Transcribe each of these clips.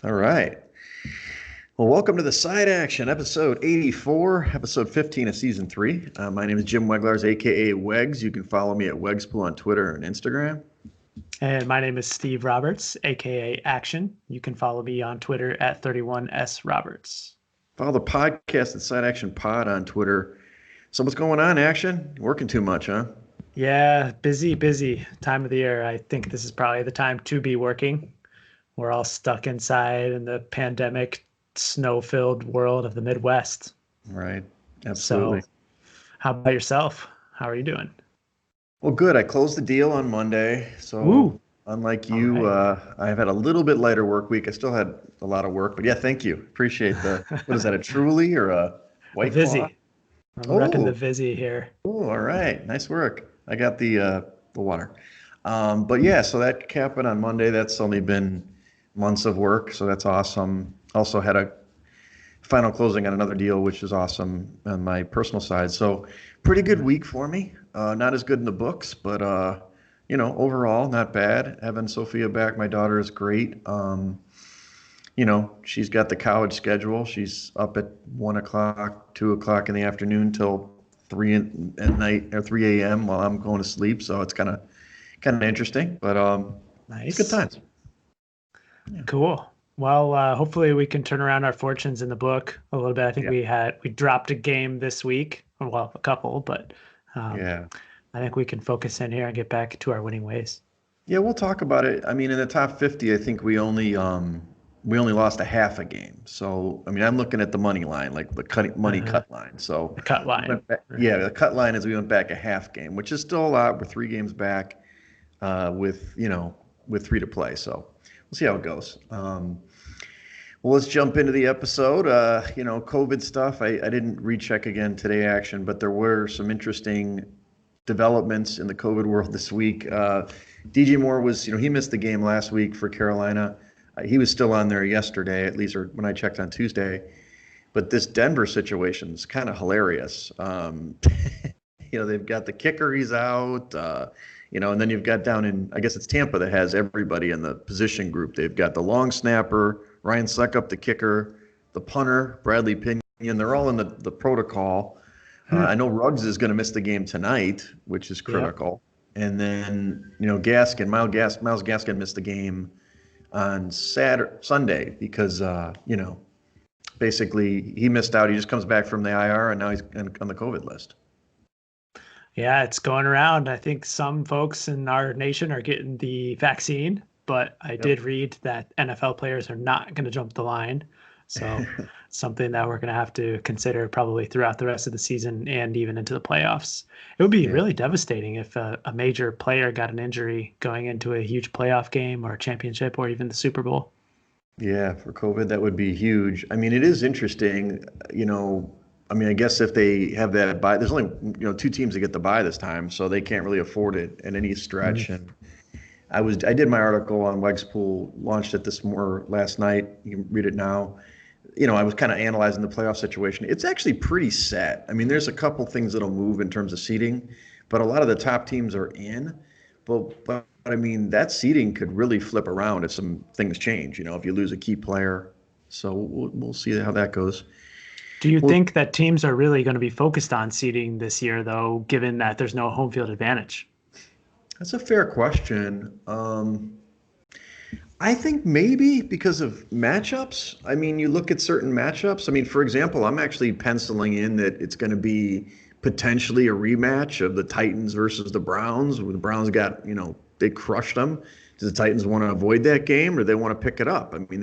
All right. Well, welcome to the Side Action, episode 84, episode 15 of season 3. My name is Jim Weglars, aka Wegs. You can follow me at Wegspool on Twitter and Instagram. And my name is Steve Roberts, aka Action. You can follow me on Twitter at 31S Roberts. Follow the podcast at Side Action Pod on Twitter. So, what's going on, Action? Working too much, huh? Yeah, busy time of the year. I think this is probably the time to be working. We're all stuck inside in the pandemic, snow-filled world of the Midwest. Right. So, Absolutely. how about yourself? How are you doing? Well, good. I closed the deal on Monday. So, Woo! unlike All you, right. I've had a little bit lighter work week. I still had a lot of work, but yeah, thank you. Appreciate what is that, a Truly or a A White Claw? Vizzy. I'm repping the Oh, Vizzy here. oh, all right. Nice work. I got the water. But yeah, so that happened on Monday. That's only been months of work, so that's awesome. Also had a final closing on another deal, which is awesome on my personal side. So pretty good week for me. Not as good in the books, but overall not bad. Having Sophia back, my daughter is great. She's got the college schedule. She's up at 1 o'clock, 2 o'clock in the afternoon till at night or 3 a.m. while I'm going to sleep. So it's kind of interesting, but it's good Nice. times. Yeah. Cool. Well, hopefully we can turn around our fortunes in the book a little bit. I think Yeah. we dropped a game this week, or well, a couple, but um, Yeah. I think we can focus in here and get back to our winning ways. Yeah, we'll talk about it. I mean, in the top 50, I think we only lost a half a game. So, I mean, I'm looking at the money line, like the money Uh, cut line. So, the cut line. yeah, Right. the cut line is we went back a half game, which is still a lot. We're 3 games back with three to play. So, we'll see how it goes. Well, let's jump into the episode. COVID stuff. I didn't recheck again today, Action, but there were some interesting developments in the COVID world this week. DJ Moore he missed the game last week for Carolina. He was still on there yesterday, at least, or when I checked on Tuesday. But this Denver situation is kind of hilarious. They've got the kicker, he's out. And then you've got down in, I guess it's Tampa that has everybody in the position group. They've got the long snapper, Ryan Suckup, the kicker, the punter, Bradley Pinion. They're all in the protocol. I Hmm. know Ruggs is going to miss the game tonight, which is Yep. critical. And then, Miles Gaskin missed the game on Sunday because, basically he missed out. He just comes back from the IR and now he's on the COVID list. Yeah, it's going around. I think some folks in our nation are getting the vaccine, but I Yep. did read that NFL players are not going to jump the line. So, something that we're going to have to consider probably throughout the rest of the season and even into the playoffs. It would be Yeah. really devastating if a major player got an injury going into a huge playoff game or championship or even the Super Bowl. Yeah, for COVID, that would be huge. I mean, it is interesting, I guess if they have that buy, there's only, two teams that get the buy this time, so they can't really afford it in any Mhm. stretch. And I did my article on Wegspool, launched it last night. You can read it now. I was kind of analyzing the playoff situation. It's actually pretty set. I mean, there's a couple things that'll move in terms of seeding, but a lot of the top teams are in. But I mean, that seeding could really flip around if some things change. If you lose a key player. So we'll see how that goes. Do you Well, think that teams are really going to be focused on seeding this year, though, given that there's no home field advantage? that's a fair question. I think maybe because of matchups. I mean, you look at certain matchups. I mean, for example, I'm actually penciling in that it's going to be potentially a rematch of the Titans versus the Browns, where the Browns they crushed them. Do the Titans want to avoid that game or do they want to pick it up? I mean,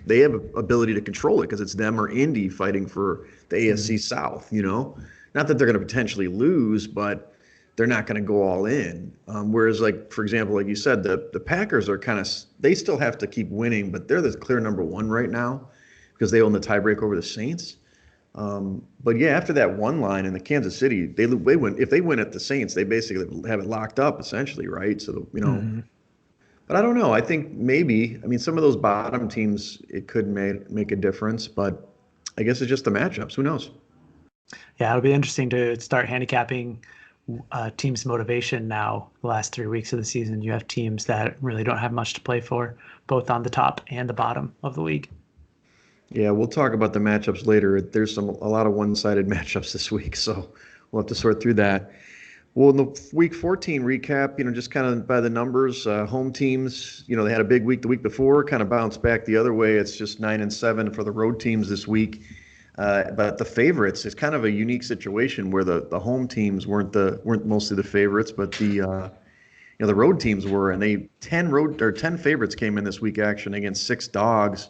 they have ability to control it because it's them or Indy fighting for the AFC Mhm. South. Not that they're going to potentially lose, but they're not going to go all in. Whereas, like for example, like you said, the Packers are they still have to keep winning, but they're the clear number one right now because they own the tiebreak over the Saints. But yeah, after that one line in the Kansas City, they win. If they win at the Saints, they basically have it locked up essentially, right? So Mhm. but I don't know. I think maybe. I mean, some of those bottom teams it could make a difference, but I guess it's just the matchups. Who knows? Yeah, it'll be interesting to start handicapping team's motivation now. The last 3 weeks of the season, you have teams that really don't have much to play for, both on the top and the bottom of the league. Yeah, we'll talk about the matchups later. There's a lot of one-sided matchups this week, so we'll have to sort through that. Well, in the Week 14 recap, just kind of by the numbers, home teams, they had a big week the week before, kind of bounced back the other way. It's just 9-7 for the road teams this week. But the favorites, it's kind of a unique situation where the home teams weren't mostly the favorites, but the road teams were, and 10 favorites came in this week action against 6 dogs.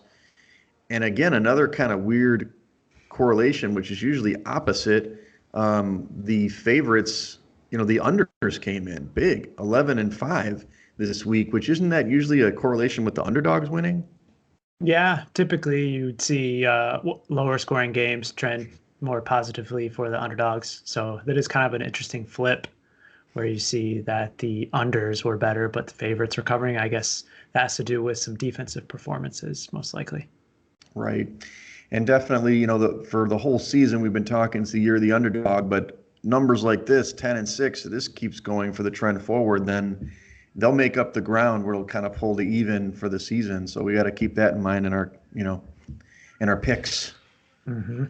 And again, another kind of weird correlation, which is usually opposite. The favorites, the unders came in big, 11-5 this week, which isn't that usually a correlation with the underdogs winning? Yeah, typically you'd see lower scoring games trend more positively for the underdogs. So that is kind of an interesting flip where you see that the unders were better, but the favorites were covering. I guess that has to do with some defensive performances, most likely. Right. And definitely, for the whole season, we've been talking it's the year of the underdog, but numbers like this, 10-6, this keeps going for the trend forward, then they'll make up the ground where it'll kind of pull the even for the season. So we got to keep that in mind in our picks. Mm-hmm.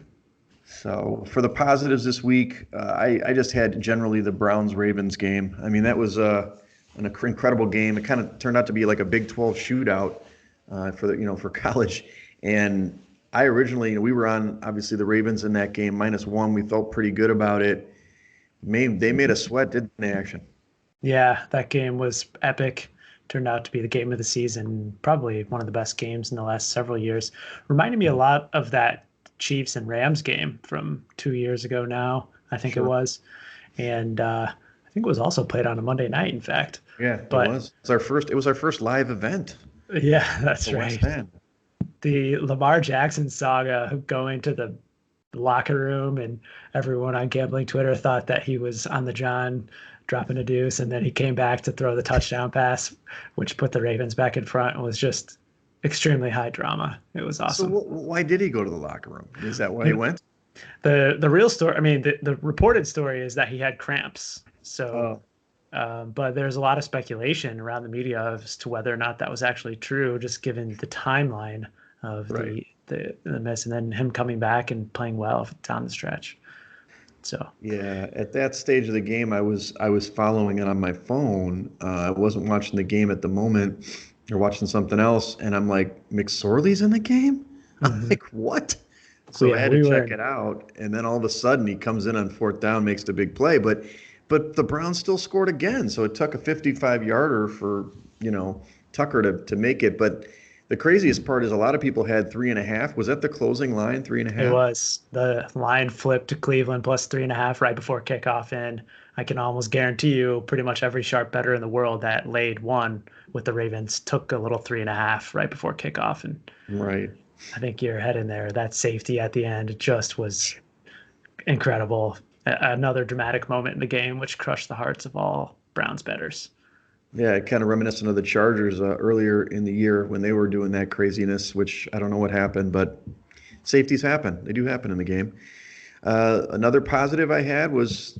So for the positives this week, I just had generally the Browns-Ravens game. I mean, that was an incredible game. It kind of turned out to be like a Big 12 shootout for college. And I originally, we were on, obviously, the Ravens in that game, -1. We felt pretty good about it. They made us sweat, didn't they, Action? Yeah, that game was epic. Turned out to be the game of the season, probably one of the best games in the last several years. Reminded me a lot of that Chiefs and Rams game from 2 years ago now, I think it was. And I think it was also played on a Monday night, in fact. Yeah, it was. It was our first live event. Yeah, that's right. The Lamar Jackson saga, going to the locker room, and everyone on gambling Twitter thought that he was on the John dropping a deuce, and then he came back to throw the touchdown pass, which put the Ravens back in front, and was just extremely high drama. It was awesome. So why did he go to the locker room? Is that why he went? The real story, I mean, the reported story is that he had cramps. So, but there's a lot of speculation around the media as to whether or not that was actually true, just given the timeline of the miss, and then him coming back and playing well down the stretch. So yeah, at that stage of the game, I was following it on my phone. I wasn't watching the game at the moment, or watching something else, and I'm like, McSorley's in the game? I'm like, what? So I had to check it out, and then all of a sudden he comes in on 4th down, makes the big play, but the Browns still scored again. So it took a 55-yarder for Tucker to make it, but. The craziest part is a lot of people had 3.5. Was that the closing line, 3.5? It was. The line flipped to Cleveland plus 3.5 right before kickoff, and I can almost guarantee you pretty much every sharp bettor in the world that laid one with the Ravens took a little 3.5 right before kickoff. And right. I think you're heading there. That safety at the end just was incredible. Another dramatic moment in the game, which crushed the hearts of all Browns bettors. Yeah, kind of reminiscent of the Chargers earlier in the year when they were doing that craziness, which I don't know what happened, but safeties happen. They do happen in the game. Another positive I had was,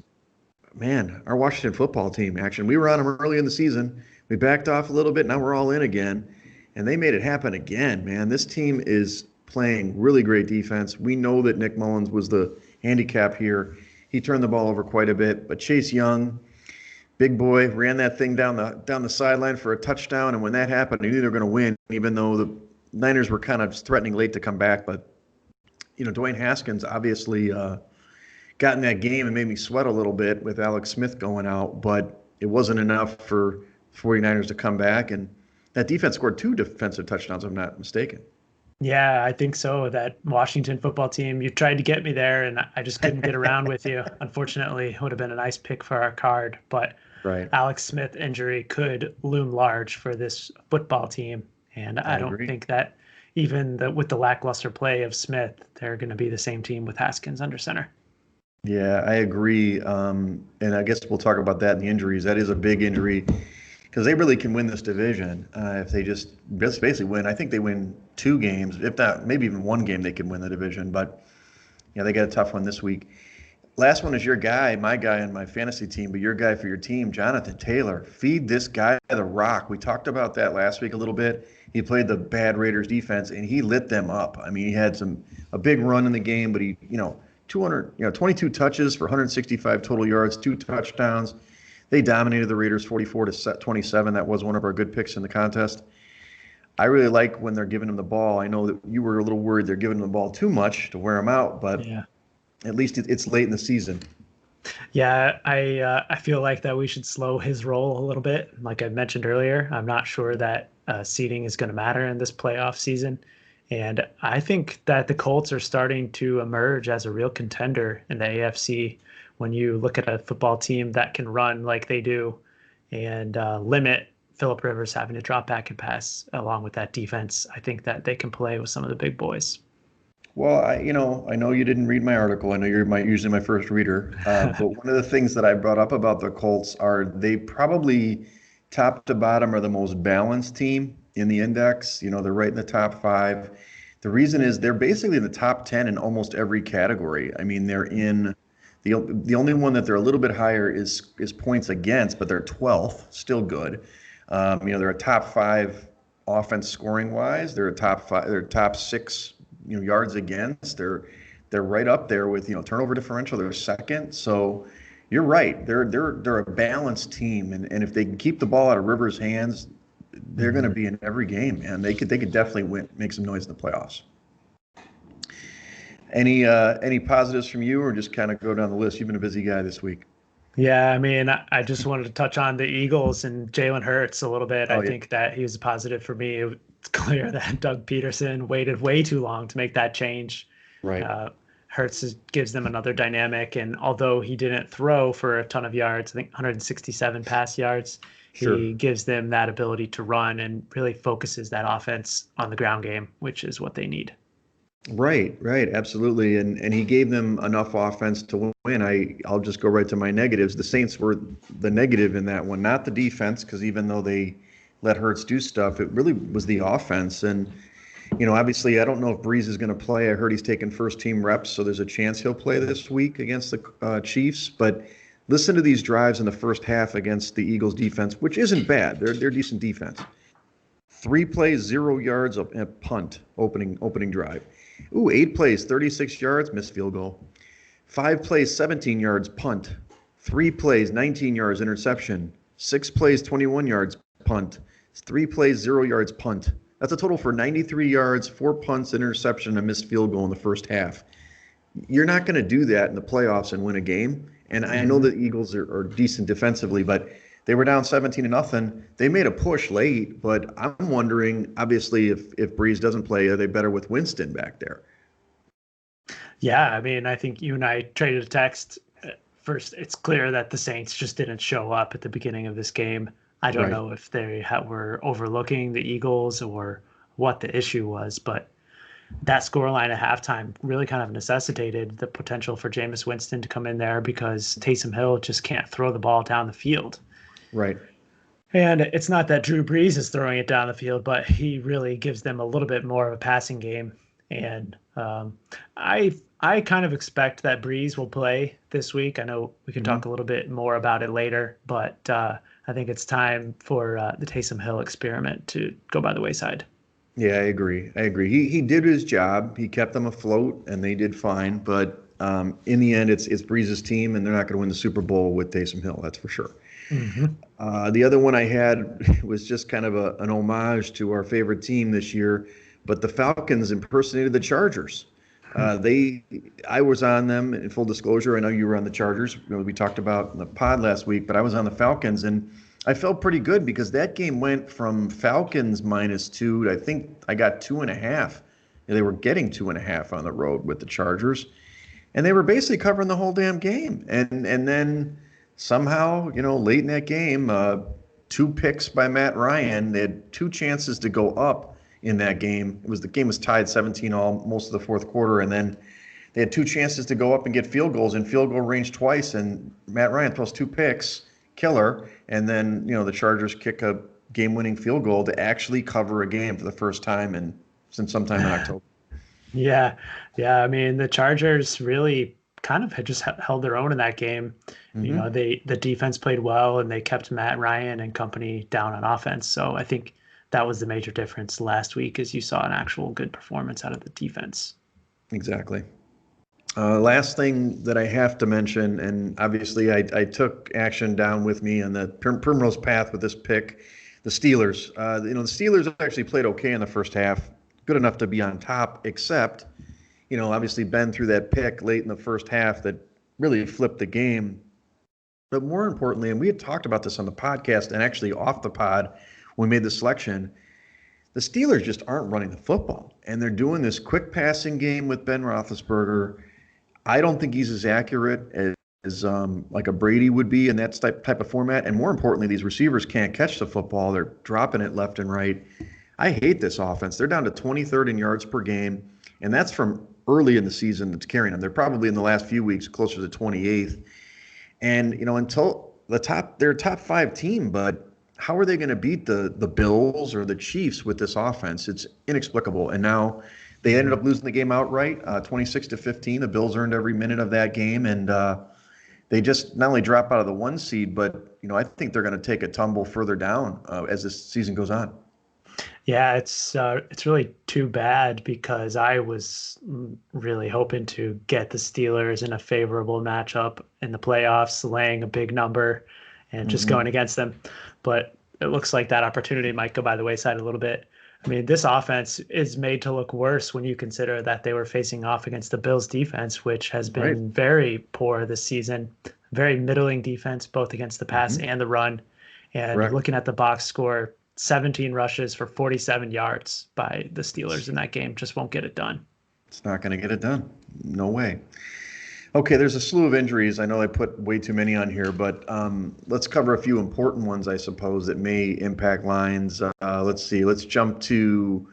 our Washington football team action. We were on them early in the season. We backed off a little bit. Now we're all in again, and they made it happen again, man. This team is playing really great defense. We know that Nick Mullins was the handicap here. He turned the ball over quite a bit, but Chase Young, big boy, ran that thing down the sideline for a touchdown, and when that happened, I knew they were going to win, even though the Niners were kind of threatening late to come back. But, Dwayne Haskins obviously got in that game and made me sweat a little bit with Alex Smith going out, but it wasn't enough for 49ers to come back, and that defense scored 2 defensive touchdowns, if I'm not mistaken. Yeah, I think so. That Washington football team, you tried to get me there, and I just couldn't get around with you. Unfortunately, it would have been a nice pick for our card, but Alex Smith injury could loom large for this football team, and I don't think that even with the lackluster play of Smith, they're going to be the same team with Haskins under center. Yeah, I agree, and I guess we'll talk about that in the injuries. That is a big injury because they really can win this division if they just basically win. I think they win 2 games, if not maybe even 1 game they can win the division, but they got a tough one this week. last one is your guy, my guy on my fantasy team, but your guy for your team, Jonathan Taylor. Feed this guy the rock. We talked about that last week a little bit. He played the bad Raiders defense, and he lit them up. I mean, he had a big run in the game, but he, 22 touches for 165 total yards, 2 touchdowns. They dominated the Raiders 44-27. That was one of our good picks in the contest. I really like when they're giving him the ball. I know that you were a little worried they're giving him the ball too much to wear him out, but at least it's late in the season. Yeah, I feel like that we should slow his roll a little bit. Like I mentioned earlier, I'm not sure that seeding is going to matter in this playoff season. And I think that the Colts are starting to emerge as a real contender in the AFC when you look at a football team that can run like they do and limit Phillip Rivers having to drop back and pass along with that defense. I think that they can play with some of the big boys. Well, I know you didn't read my article. I know you're usually my first reader. But one of the things that I brought up about the Colts are they probably top to bottom are the most balanced team in the index. They're right in the top 5. The reason is they're basically in the top 10 in almost every category. I mean, they're in the only one that they're a little bit higher is points against, but they're 12th, still good. They're a top 5 offense scoring wise. They're a top 5. They're top 6. Yards against. They're right up there with turnover differential. They're second. So you're right. They're a balanced team, and if they can keep the ball out of Rivers' hands, they're going to be in every game, man. They could definitely make some noise in the playoffs. Any positives from you, or just kind of go down the list? You've been a busy guy this week. Yeah, I mean, I just wanted to touch on the Eagles and Jalen Hurts a little bit. I think that he was a positive for me. It's clear that Doug Peterson waited way too long to make that change. Right. Hurts gives them another dynamic, and although he didn't throw for a ton of yards, I think 167 pass yards, he gives them that ability to run and really focuses that offense on the ground game, which is what they need. Right, absolutely, and he gave them enough offense to win. I'll just go right to my negatives. The Saints were the negative in that one, not the defense, because even though they let Hurts do stuff, it really was the offense. And obviously, I don't know if Breeze is going to play. I heard he's taking first-team reps, so there's a chance he'll play this week against the Chiefs. But listen to these drives in the first half against the Eagles defense, which isn't bad. They're decent defense. 3 plays, 0 yards at punt, opening drive. 8 plays, 36 yards, missed field goal. 5 plays, 17 yards, punt. 3 plays, 19 yards, interception. 6 plays, 21 yards, punt. 3 plays, 0 yards, punt. That's a total for 93 yards, 4 punts, interception, and a missed field goal in the first half. You're not going to do that in the playoffs and win a game. And I know the Eagles are decent defensively, but they were down 17-0. They made a push late, but I'm wondering, obviously, if Breeze doesn't play, are they better with Winston back there? Yeah, I mean, I think you and I traded a text. First, it's clear that the Saints just didn't show up at the beginning of this game. I don't know if they were overlooking the Eagles or what the issue was, but that scoreline at halftime really kind of necessitated the potential for Jameis Winston to come in there because Taysom Hill just can't throw the ball down the field. Right. And it's not that Drew Brees is throwing it down the field, but he really gives them a little bit more of a passing game. And I kind of expect that Brees will play this week. I know we can talk a little bit more about it later, but I think it's time for the Taysom Hill experiment to go by the wayside. Yeah, I agree. He did his job. He kept them afloat, and they did fine. But in the end, it's Breeze's team, and they're not going to win the Super Bowl with Taysom Hill. That's for sure. The other one I had was just kind of an homage to our favorite team this year, but the Falcons impersonated the Chargers. I was on them, in full disclosure. I know you were on the Chargers. We talked about in the pod last week, but I was on the Falcons, and I felt pretty good because that game went from Falcons -2 to I think I got 2.5. They were getting 2.5 on the road with the Chargers, and they were basically covering the whole damn game. And then somehow, late in that game, 2 picks by Matt Ryan. They had 2 chances to go up in that game. The game was tied 17-all most of the fourth quarter, and then they had 2 chances to go up and get field goals in field goal range twice, and Matt Ryan throws 2 picks, killer, and then the Chargers kick a game-winning field goal to actually cover a game for the first time since sometime in October. Yeah. I mean, the Chargers really kind of had just held their own in that game. Mm-hmm. The defense played well and they kept Matt Ryan and company down on offense. So I think that was the major difference last week, is you saw an actual good performance out of the defense. Exactly. Last thing that I have to mention, and obviously I took action down with me on the primrose path with this pick, the Steelers. The Steelers actually played okay in the first half, good enough to be on top, except, obviously Ben threw that pick late in the first half that really flipped the game. But more importantly, and we had talked about this on the podcast and actually off the pod when we made the selection, the Steelers just aren't running the football. And they're doing this quick passing game with Ben Roethlisberger. I don't think he's as accurate as like a Brady would be in that type of format. And more importantly, these receivers can't catch the football. They're dropping it left and right. I hate this offense. They're down to 23rd in yards per game, and that's from early in the season that's carrying them. They're probably in the last few weeks closer to 28th. And, until they're a top 5 team, but how are they going to beat the Bills or the Chiefs with this offense? It's inexplicable. And now they ended up losing the game outright, 26-15. The Bills earned every minute of that game, and they just not only drop out of the 1 seed, but I think they're going to take a tumble further down as this season goes on. Yeah, it's really too bad, because I was really hoping to get the Steelers in a favorable matchup in the playoffs, laying a big number and just going against them. But it looks like that opportunity might go by the wayside a little bit. I mean, this offense is made to look worse when you consider that they were facing off against the Bills defense, which has been very poor this season. Very middling defense, both against the pass and the run. And looking at the box score, 17 rushes for 47 yards by the Steelers in that game just won't get it done. It's not going to get it done. No way. Okay, there's a slew of injuries. I know I put way too many on here, but let's cover a few important ones, I suppose, that may impact lines. Let's see. Let's jump to,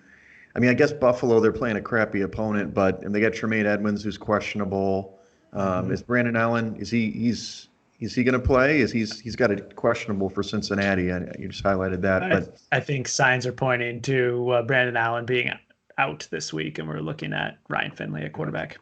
I guess Buffalo, they're playing a crappy opponent, and they got Tremaine Edmonds, who's questionable. Is Brandon Allen, is he going to play? He's got a questionable for Cincinnati. You just highlighted that. But I think signs are pointing to Brandon Allen being out this week, and we're looking at Ryan Finley at quarterback.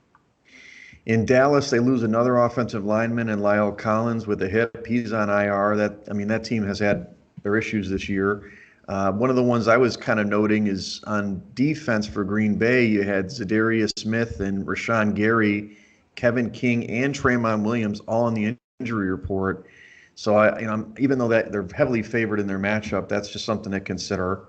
In Dallas, they lose another offensive lineman in Lyle Collins with a hip. He's on IR. That team has had their issues this year. One of the ones I was kind of noting is on defense for Green Bay, you had Zadarius Smith and Rashawn Gary, Kevin King, and Traymon Williams all in the injury report. So even though that they're heavily favored in their matchup, that's just something to consider.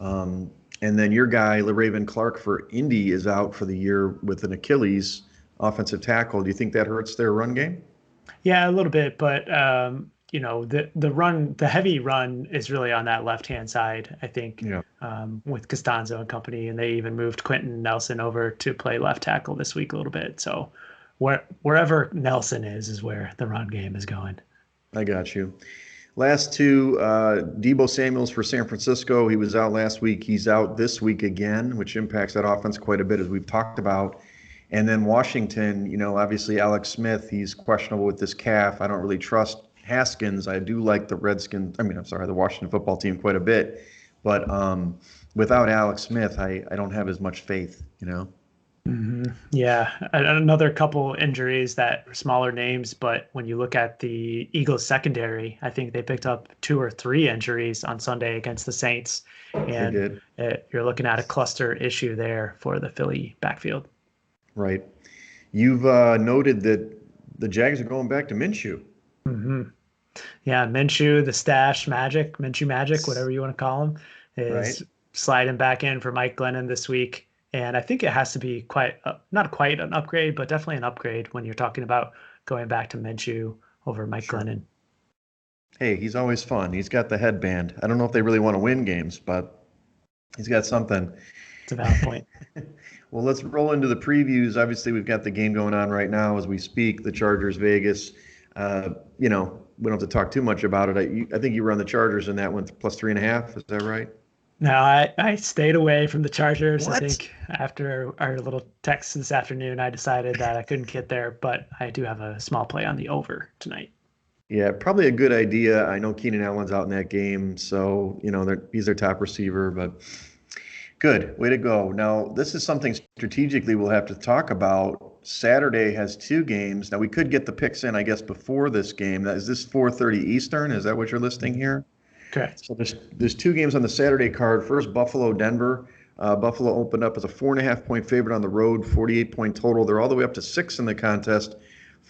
And then your guy, LaRaven Clark for Indy, is out for the year with an Achilles, offensive tackle. Do you think that hurts their run game? Yeah, a little bit, but the heavy run is really on that left-hand side, I think, with Costanzo and company, and they even moved Quentin Nelson over to play left tackle this week a little bit. So wherever Nelson is where the run game is going. I got you. Last two, Deebo Samuels for San Francisco. He was out last week. He's out this week again, which impacts that offense quite a bit, as we've talked about. And then Washington, obviously Alex Smith, he's questionable with this calf. I don't really trust Haskins. I do like the the Washington football team quite a bit. But without Alex Smith, I don't have as much faith, Yeah, another couple injuries that are smaller names, but when you look at the Eagles secondary, I think they picked up 2 or 3 injuries on Sunday against the Saints. And you're looking at a cluster issue there for the Philly backfield. Right. You've noted that the Jags are going back to Minshew. Yeah, Minshew, the stash magic, Minshew magic, whatever you want to call him, is sliding back in for Mike Glennon this week. And I think it has to be not quite an upgrade, but definitely an upgrade when you're talking about going back to Minshew over Mike Glennon. Hey, he's always fun. He's got the headband. I don't know if they really want to win games, but he's got something. It's a valid point. Well, let's roll into the previews. Obviously, we've got the game going on right now as we speak, the Chargers, Vegas. We don't have to talk too much about it. I think you were on the Chargers in that one, plus 3.5. Is that right? No, I stayed away from the Chargers. What? I think after our little text this afternoon, I decided that I couldn't get there, but I do have a small play on the over tonight. Yeah, probably a good idea. I know Keenan Allen's out in that game, so he's their top receiver, but Good. Way to go. Now, this is something strategically we'll have to talk about. Saturday has two games. Now, we could get the picks in, I guess, before this game. Now, is this 4:30 Eastern? Is that what you're listing here? Correct. So there's two games on the Saturday card. First, Buffalo, Denver. Buffalo opened up as a 4.5-point favorite on the road, 48-point total. They're all the way up to 6 in the contest,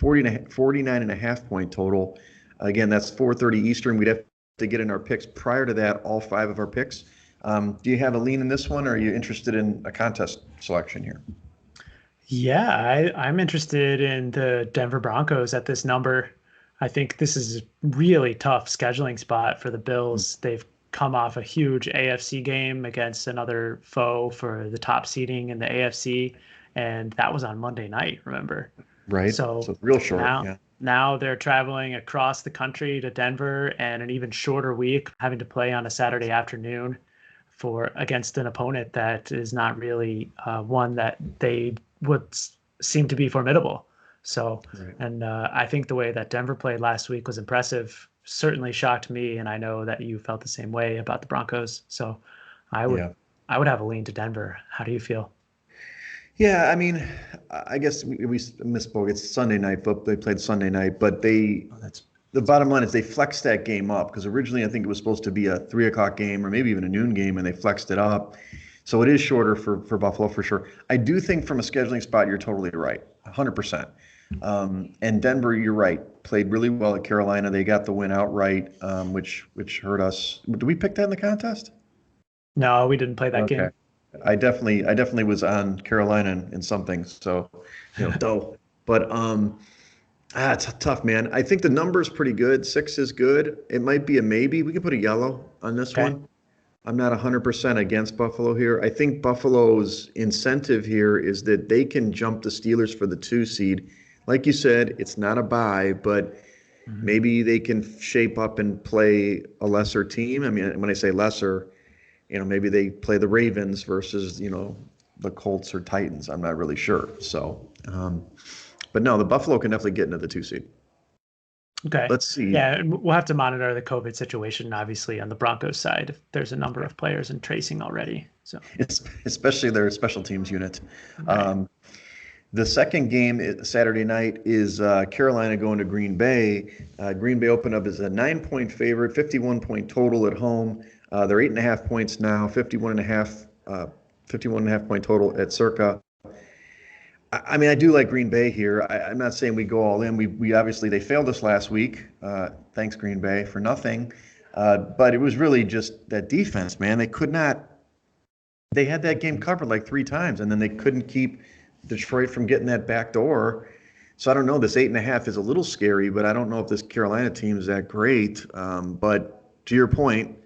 49.5-point total. Again, that's 4:30 Eastern. We'd have to get in our picks prior to that, all 5 of our picks. Do you have a lean in this one, or are you interested in a contest selection here? Yeah, I'm interested in the Denver Broncos at this number. I think this is a really tough scheduling spot for the Bills. They've come off a huge AFC game against another foe for the top seeding in the AFC, and that was on Monday night, remember? Right. So real short. Now they're traveling across the country to Denver, and an even shorter week, having to play on a Saturday afternoon against an opponent that is not really one that they would seem to be formidable. So, right. And I think the way that Denver played last week was impressive, certainly shocked me, and I know that you felt the same way about the Broncos. So I would have a lean to Denver. How do you feel? Yeah, I mean, I guess we misspoke. It's Sunday night, but they played Sunday night, but the bottom line is they flexed that game up, because originally I think it was supposed to be a 3 o'clock game or maybe even a noon game, and they flexed it up. So it is shorter for Buffalo for sure. I do think from a scheduling spot, you're totally right, 100%. And Denver, you're right, played really well at Carolina. They got the win outright, which hurt us. Did we pick that in the contest? No, we didn't play that game. I definitely was on Carolina in something. So, dough. But it's tough, man. I think the number's pretty good. 6 is good. It might be a maybe. We can put a yellow on this one. I'm not 100% against Buffalo here. I think Buffalo's incentive here is that they can jump the Steelers for the 2 seed. Like you said, it's not a bye, but maybe they can shape up and play a lesser team. I mean, when I say lesser, maybe they play the Ravens versus, the Colts or Titans. I'm not really sure. So, but no, the Buffalo can definitely get into the 2 seed. Okay. Let's see. Yeah, we'll have to monitor the COVID situation, obviously, on the Broncos side. There's a number of players in tracing already. So, especially their special teams unit. Right. The second game Saturday night is Carolina going to Green Bay. Green Bay opened up as a 9-point favorite, 51-point total at home. They're 8.5 points now, 51.5 point total at Circa. I mean, I do like Green Bay here. I'm not saying we go all in. We obviously, they failed us last week. Thanks, Green Bay, for nothing. But it was really just that defense, man. They had that game covered like 3 times, and then they couldn't keep Detroit from getting that back door. So I don't know. This 8.5 is a little scary, but I don't know if this Carolina team is that great. But to your point,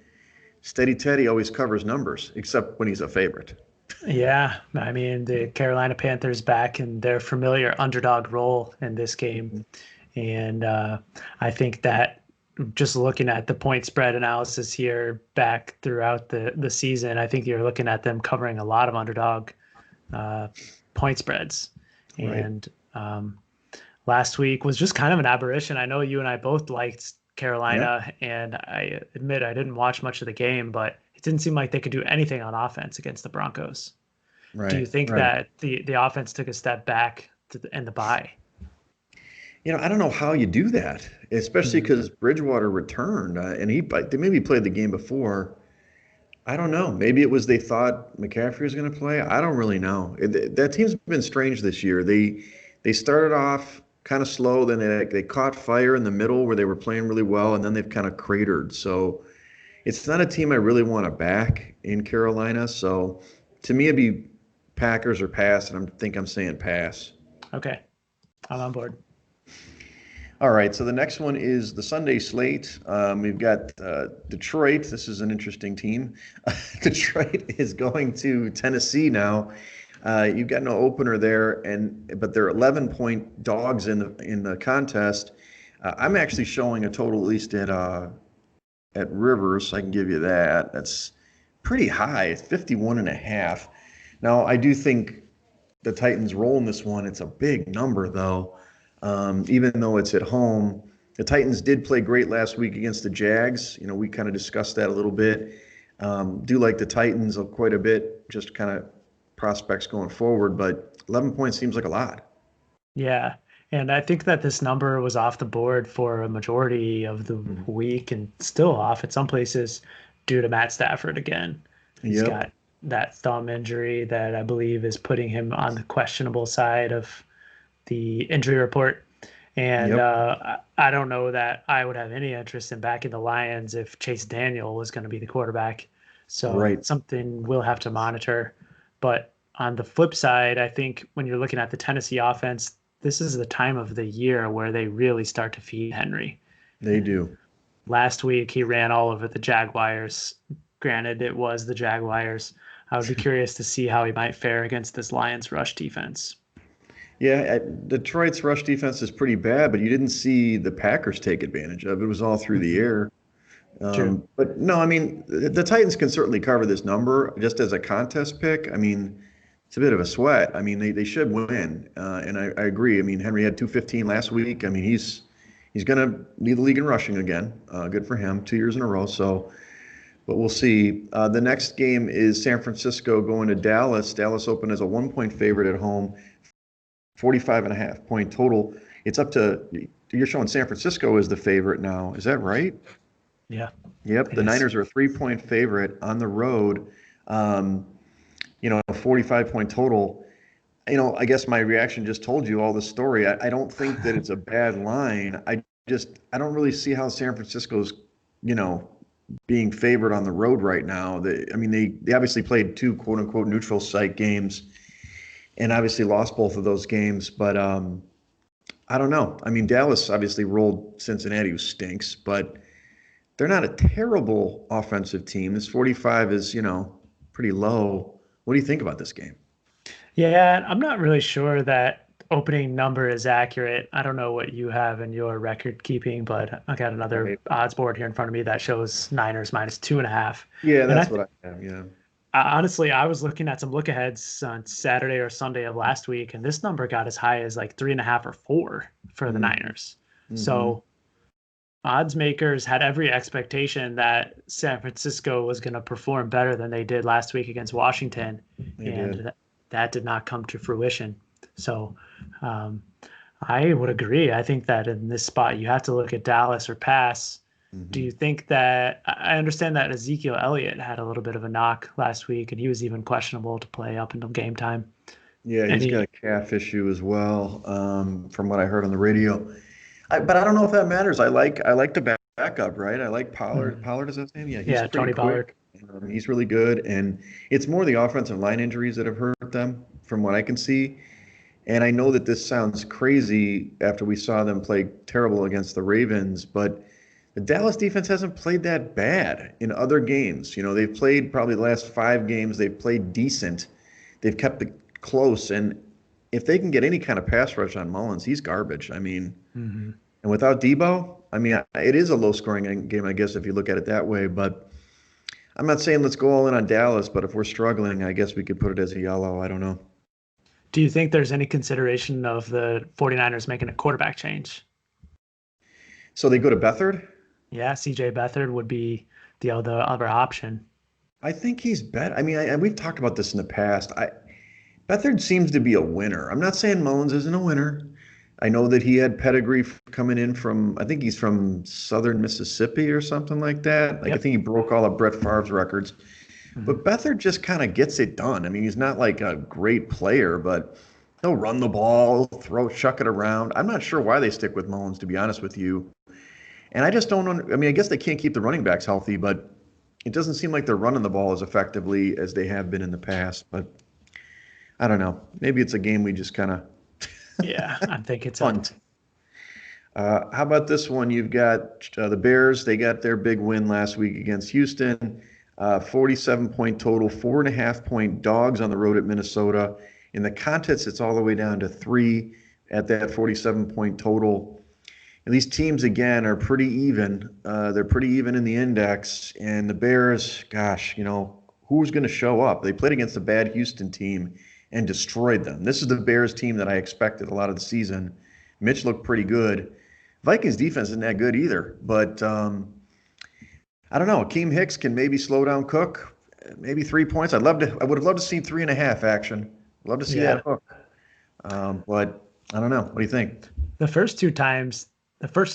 Steady Teddy always covers numbers, except when he's a favorite. Yeah, I mean, the Carolina Panthers back in their familiar underdog role in this game. And I think that just looking at the point spread analysis here back throughout the season, I think you're looking at them covering a lot of underdog point spreads. Right. And last week was just kind of an aberration. I know you and I both liked Carolina, and I admit I didn't watch much of the game, but it didn't seem like they could do anything on offense against the Broncos. Right. Do you think that the offense took a step back in the bye? I don't know how you do that, especially because Bridgewater returned, and they maybe played the game before. I don't know. Maybe it was they thought McCaffrey was going to play. I don't really know. That team's been strange this year. They started off kind of slow, then they caught fire in the middle where they were playing really well, and then they've kind of cratered. So it's not a team I really want to back in Carolina. So to me, it'd be Packers or pass, and I'm saying pass. Okay, I'm on board. All right, so the next one is the Sunday slate. We've got Detroit. This is an interesting team. Detroit is going to Tennessee now. You've got no opener there, but they're 11-point dogs in the contest. I'm actually showing a total at least at Rivers. So I can give you that. That's pretty high. It's 51.5. Now I do think the Titans roll in this one. It's a big number though. Even though it's at home, the Titans did play great last week against the Jags. We kind of discussed that a little bit. Do like the Titans quite a bit, just kind of prospects going forward, but 11 points seems like a lot. Yeah. And I think that this number was off the board for a majority of the week and still off at some places due to Matt Stafford again. He's got that thumb injury that I believe is putting him on the questionable side of the injury report. And I don't know that I would have any interest in backing the Lions if Chase Daniel was going to be the quarterback. So something we'll have to monitor. But on the flip side, I think when you're looking at the Tennessee offense, this is the time of the year where they really start to feed Henry. They do. Last week, he ran all over the Jaguars. Granted, it was the Jaguars. I would be curious to see how he might fare against this Lions rush defense. Yeah, Detroit's rush defense is pretty bad, but you didn't see the Packers take advantage of it. It was all through the air. But no, I mean, the Titans can certainly cover this number just as a contest pick. I mean, it's a bit of a sweat. I mean, they should win. And I agree. I mean, Henry had 215 last week. I mean, he's going to lead the league in rushing again. Good for him, 2 years in a row. So, but we'll see. The next game is San Francisco going to Dallas. Dallas opened as a 1-point favorite at home. 45.5 point total. It's up to, you're showing San Francisco as the favorite now. Is that right? Yeah. Yep. The Niners are a 3-point favorite on the road. A 45-point total. I guess my reaction just told you all the story. I don't think that it's a bad line. I don't really see how San Francisco's, being favored on the road right now. They obviously played 2 quote unquote neutral site games and obviously lost both of those games. But I don't know. I mean, Dallas obviously rolled Cincinnati, who stinks, but they're not a terrible offensive team. This 45 is, pretty low. What do you think about this game? Yeah, I'm not really sure that opening number is accurate. I don't know what you have in your record keeping, but I got another odds board here in front of me that shows Niners -2.5. Yeah, that's what I have. Yeah. Honestly, I was looking at some look aheads on Saturday or Sunday of last week, and this number got as high as like 3.5 or 4 for the Niners. So odds makers had every expectation that San Francisco was going to perform better than they did last week against Washington, that did not come to fruition. So I would agree. I think that in this spot, you have to look at Dallas or pass. Do you think that, I understand that Ezekiel Elliott had a little bit of a knock last week, and he was even questionable to play up until game time. Yeah, he's got a calf issue as well, from what I heard on the radio. But I don't know if that matters. I like the backup, right? I like Pollard. Pollard is his name? Yeah, he's Tony Pollard. He's really good, and it's more the offensive line injuries that have hurt them, from what I can see. And I know that this sounds crazy after we saw them play terrible against the Ravens, but the Dallas defense hasn't played that bad in other games. They've played probably the last 5 games. They've played decent. They've kept it close. And if they can get any kind of pass rush on Mullins, he's garbage. I mean, and without Debo, I mean, it is a low-scoring game, I guess, if you look at it that way. But I'm not saying let's go all in on Dallas, but if we're struggling, I guess we could put it as a yellow. I don't know. Do you think there's any consideration of the 49ers making a quarterback change? So they go to Beathard? Yeah, C.J. Beathard would be the other option. I think he's better. I mean, we've talked about this in the past. Beathard seems to be a winner. I'm not saying Mullins isn't a winner. I know that he had pedigree coming in from, I think he's from southern Mississippi or something like that. I think he broke all of Brett Favre's records. But Beathard just kind of gets it done. I mean, he's not like a great player, but he'll run the ball, chuck it around. I'm not sure why they stick with Mullins, to be honest with you. And I just don't know. I mean, I guess they can't keep the running backs healthy, but it doesn't seem like they're running the ball as effectively as they have been in the past. But I don't know. Maybe it's a game we just kind of I think it's fun. How about this one? You've got the Bears. They got their big win last week against Houston. 47-point total, 4.5-point dogs on the road at Minnesota. In the contest, it's all the way down to 3 at that 47-point total. And these teams, again, are pretty even. They're pretty even in the index. And the Bears, gosh, who's going to show up? They played against a bad Houston team and destroyed them. This is the Bears team that I expected a lot of the season. Mitch looked pretty good. Vikings defense isn't that good either. But I don't know. Akeem Hicks can maybe slow down Cook, maybe 3 points. I would have loved to see 3.5 action. Love to see that hook. But I don't know. What do you think? The first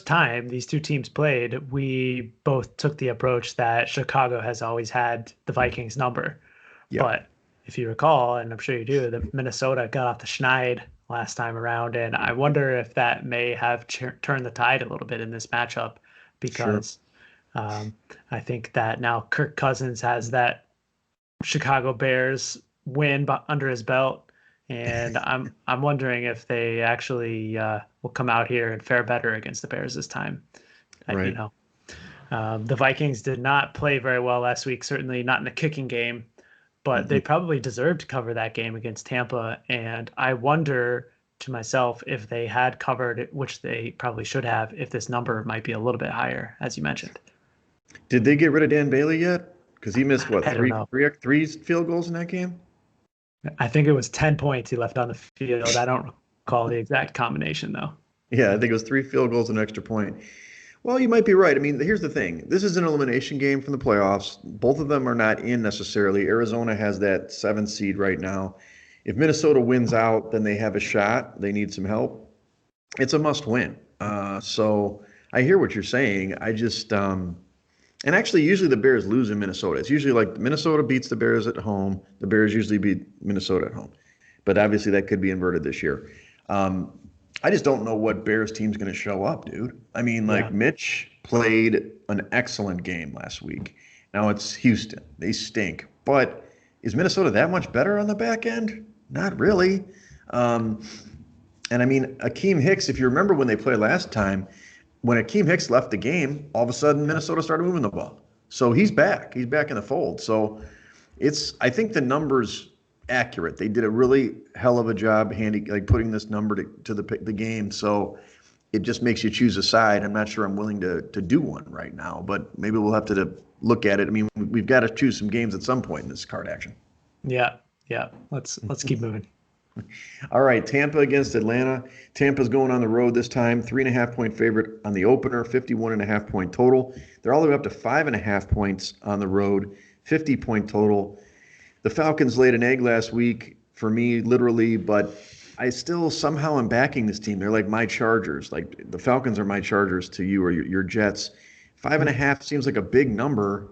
time these two teams played, we both took the approach that Chicago has always had the Vikings number. Yep. But if you recall, and I'm sure you do, the Minnesota got off the schneid last time around, and I wonder if that may have turned the tide a little bit in this matchup, because I think that now Kirk Cousins has that Chicago Bears win under his belt, and I'm wondering if they actually will come out here and fare better against the Bears this time. Right. The Vikings did not play very well last week, certainly not in the kicking game, but they probably deserved to cover that game against Tampa. And I wonder to myself if they had covered it, which they probably should have, if this number might be a little bit higher, as you mentioned. Did they get rid of Dan Bailey yet? Because he missed, what, three field goals in that game? I think it was 10 points he left on the field. I don't recall the exact combination, though. Yeah, I think it was 3 field goals and an extra point. Well, you might be right. I mean, here's the thing. This is an elimination game from the playoffs. Both of them are not in necessarily. Arizona has that 7th seed right now. If Minnesota wins out, then they have a shot. They need some help. It's a must win. So I hear what you're saying. I just, and actually, usually the Bears lose in Minnesota. It's usually like Minnesota beats the Bears at home. The Bears usually beat Minnesota at home. But obviously that could be inverted this year. I just don't know what Bears team's going to show up, dude. I mean, Mitch played an excellent game last week. Now it's Houston. They stink. But is Minnesota that much better on the back end? Not really. And I mean, Akeem Hicks, if you remember when they played last time, when Akeem Hicks left the game, all of a sudden Minnesota started moving the ball. So he's back. He's back in the fold. So I think the numbers accurate. They did a really hell of a job putting this number to the game. So it just makes you choose a side. I'm not sure I'm willing to do one right now, but maybe we'll have to look at it. I mean, we've got to choose some games at some point in this card action. Yeah. Let's keep moving. All right, Tampa against Atlanta. Tampa's going on the road this time. 3.5-point favorite on the opener. 51.5-point total. They're all the way up to 5.5 points on the road. 50-point total. The Falcons laid an egg last week for me, literally, but I still somehow am backing this team. They're like my Chargers. Like the Falcons are my Chargers to you or your Jets. 5.5 seems like a big number.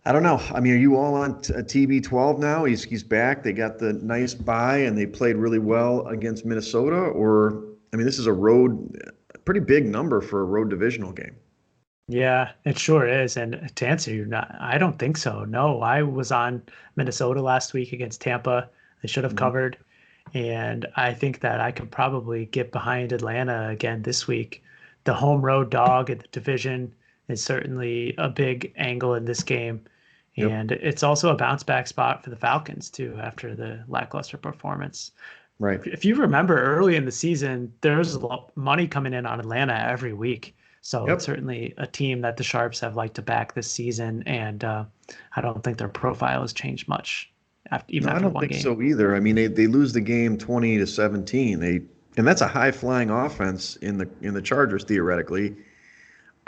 I don't know. I mean, are you all on TB12 now? He's back. They got the nice bye, and they played really well against Minnesota. Or, I mean, this is a pretty big number for a road divisional game. Yeah, it sure is. And to answer you, I don't think so. No, I was on Minnesota last week against Tampa. They should have covered. And I think that I could probably get behind Atlanta again this week. The home road dog in the division is certainly a big angle in this game. Yep. And it's also a bounce back spot for the Falcons, too, after the lackluster performance. Right. If you remember early in the season, there's money coming in on Atlanta every week. So It's certainly a team that the Sharps have liked to back this season. And I don't think their profile has changed much after one game. I don't think so either. I mean, they lose the game 20-17. And that's a high-flying offense in the Chargers, theoretically.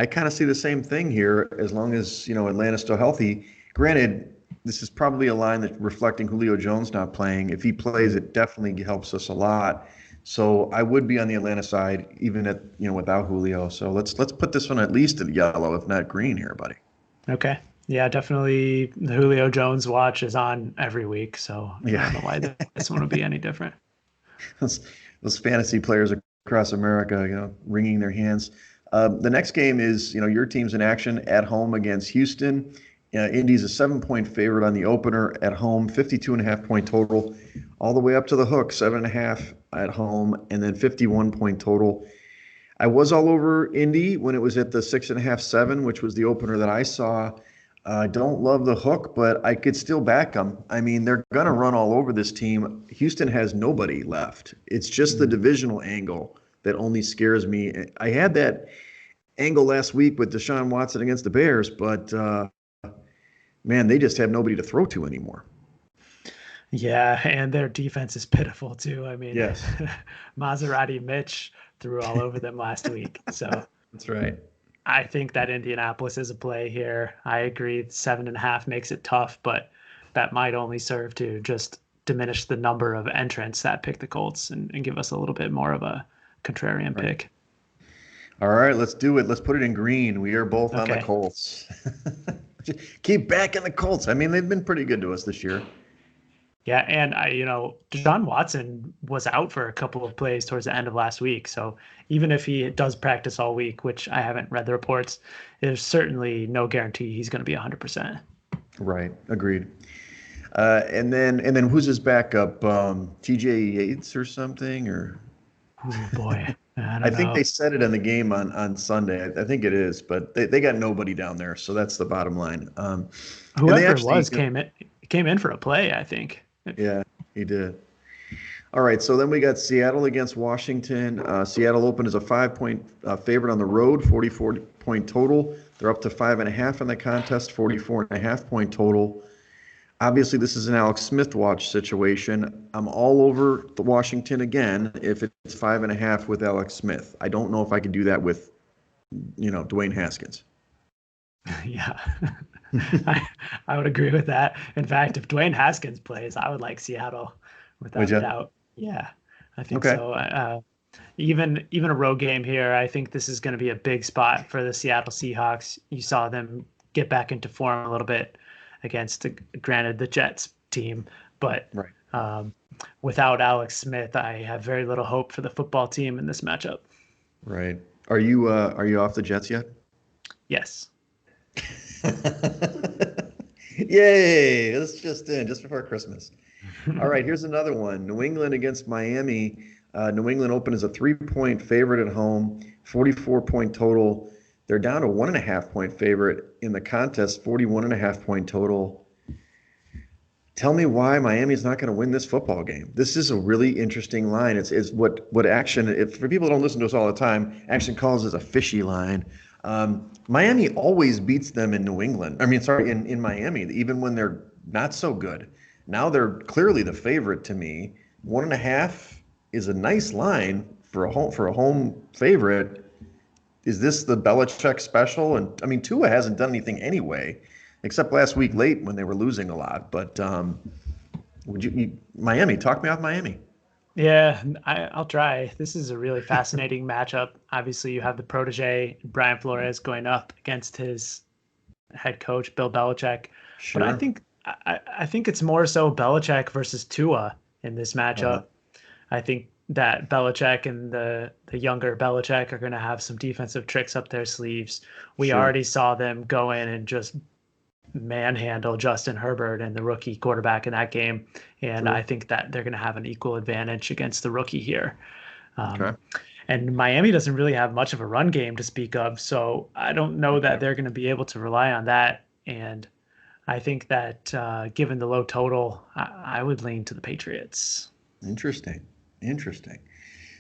I kind of see the same thing here as long as, Atlanta's still healthy. Granted, this is probably a line that's reflecting Julio Jones not playing. If he plays, it definitely helps us a lot. So I would be on the Atlanta side, even without Julio. So let's put this one at least in yellow, if not green here, buddy. Okay. Yeah, definitely. The Julio Jones watch is on every week. So I don't know why this one would be any different. Those fantasy players across America, wringing their hands. The next game is, your team's in action at home against Houston. Indy's a 7-point favorite on the opener at home, 52.5-point total, all the way up to the hook, 7.5 at home, and then 51-point total. I was all over Indy when it was at the 6.5, 7, which was the opener that I saw. I don't love the hook, but I could still back them. I mean, they're going to run all over this team. Houston has nobody left. It's just the divisional angle that only scares me. I had that angle last week with Deshaun Watson against the Bears, but man, they just have nobody to throw to anymore. Yeah, and their defense is pitiful too. I mean, yes. Maserati Mitch threw all over them last week. So that's right. I think that Indianapolis is a play here. I agree. 7.5 makes it tough, but that might only serve to just diminish the number of entrants that pick the Colts and give us a little bit more of a contrarian pick. All right, let's do it. Let's put it in green. We are both on the Colts. Keep backing the Colts. I mean, they've been pretty good to us this year. Yeah, and Deshaun Watson was out for a couple of plays towards the end of last week. So even if he does practice all week, which I haven't read the reports, there's certainly no guarantee he's going to be 100%. Right. Agreed. And then who's his backup? TJ Yates or something? Or oh boy, I think they said it in the game on Sunday. I think it is, but they got nobody down there, so that's the bottom line. Whoever it was came in for a play, I think. Yeah, he did. All right, so then we got Seattle against Washington. Seattle opened as a 5-point favorite on the road, 44-point total. They're up to 5.5 in the contest, 44.5-point total. Obviously, this is an Alex Smith watch situation. I'm all over the Washington again if it's 5.5 with Alex Smith. I don't know if I could do that with, Dwayne Haskins. Yeah, I would agree with that. In fact, if Dwayne Haskins plays, I would like Seattle without a doubt. Yeah, I think so. Even a road game here, I think this is going to be a big spot for the Seattle Seahawks. You saw them get back into form a little bit against, granted, the Jets team, but without Alex Smith, I have very little hope for the football team in this matchup. Right. Are you off the Jets yet? Yes. Yay! It's just before Christmas. All right, here's another one. New England against Miami. New England opened as a 3-point favorite at home, 44-point total. They're down to 1.5-point favorite in the contest, 41.5-point total. Tell me why Miami's not going to win this football game. This is a really interesting line. It's what Action, for people who don't listen to us all the time, Action calls it a fishy line. Miami always beats them in New England. In Miami, even when they're not so good. Now they're clearly the favorite to me. 1.5 is a nice line for a home favorite. Is this the Belichick special? And Tua hasn't done anything anyway, except last week late when they were losing a lot. But Miami, talk me off Miami. Yeah, I'll try. This is a really fascinating matchup. Obviously, you have the protege, Brian Flores, going up against his head coach, Bill Belichick. Sure. But I think it's more so Belichick versus Tua in this matchup. I think that Belichick and the younger Belichick are going to have some defensive tricks up their sleeves. We already saw them go in and just manhandle Justin Herbert and the rookie quarterback in that game. And I think that they're going to have an equal advantage against the rookie here. And Miami doesn't really have much of a run game to speak of. So I don't know that they're going to be able to rely on that. And I think that given the low total, I would lean to the Patriots. Interesting.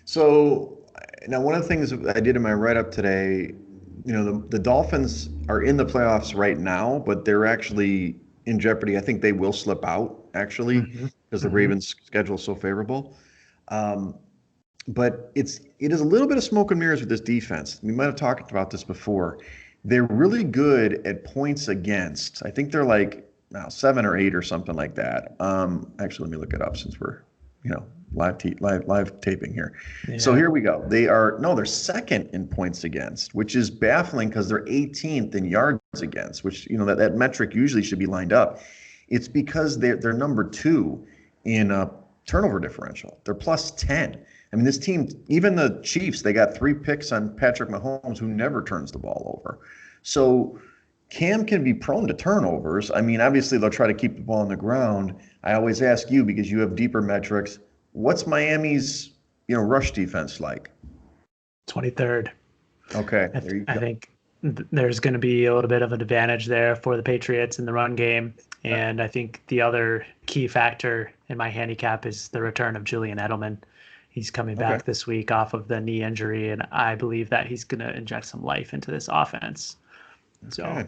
So now one of the things I did in my write-up today, the Dolphins are in the playoffs right now, but they're actually in jeopardy. I think they will slip out, actually, because the Ravens' schedule is so favorable. But it is a little bit of smoke and mirrors with this defense. We might have talked about this before. They're really good at points against. I think they're like 7 or 8 or something like that. Actually, let me look it up since we're live taping here. Yeah. So here we go. They're second in points against, which is baffling because they're 18th in yards against, which that metric usually should be lined up. It's because they're number 2 in turnover differential. They're plus 10. This team, even the Chiefs, they got 3 picks on Patrick Mahomes, who never turns the ball over. So Cam can be prone to turnovers. Obviously they'll try to keep the ball on the ground. I always ask you, because you have deeper metrics, what's Miami's, rush defense like? 23rd. Okay. I think there's going to be a little bit of an advantage there for the Patriots in the run game. And I think the other key factor in my handicap is the return of Julian Edelman. He's coming back this week off of the knee injury, and I believe that he's going to inject some life into this offense. So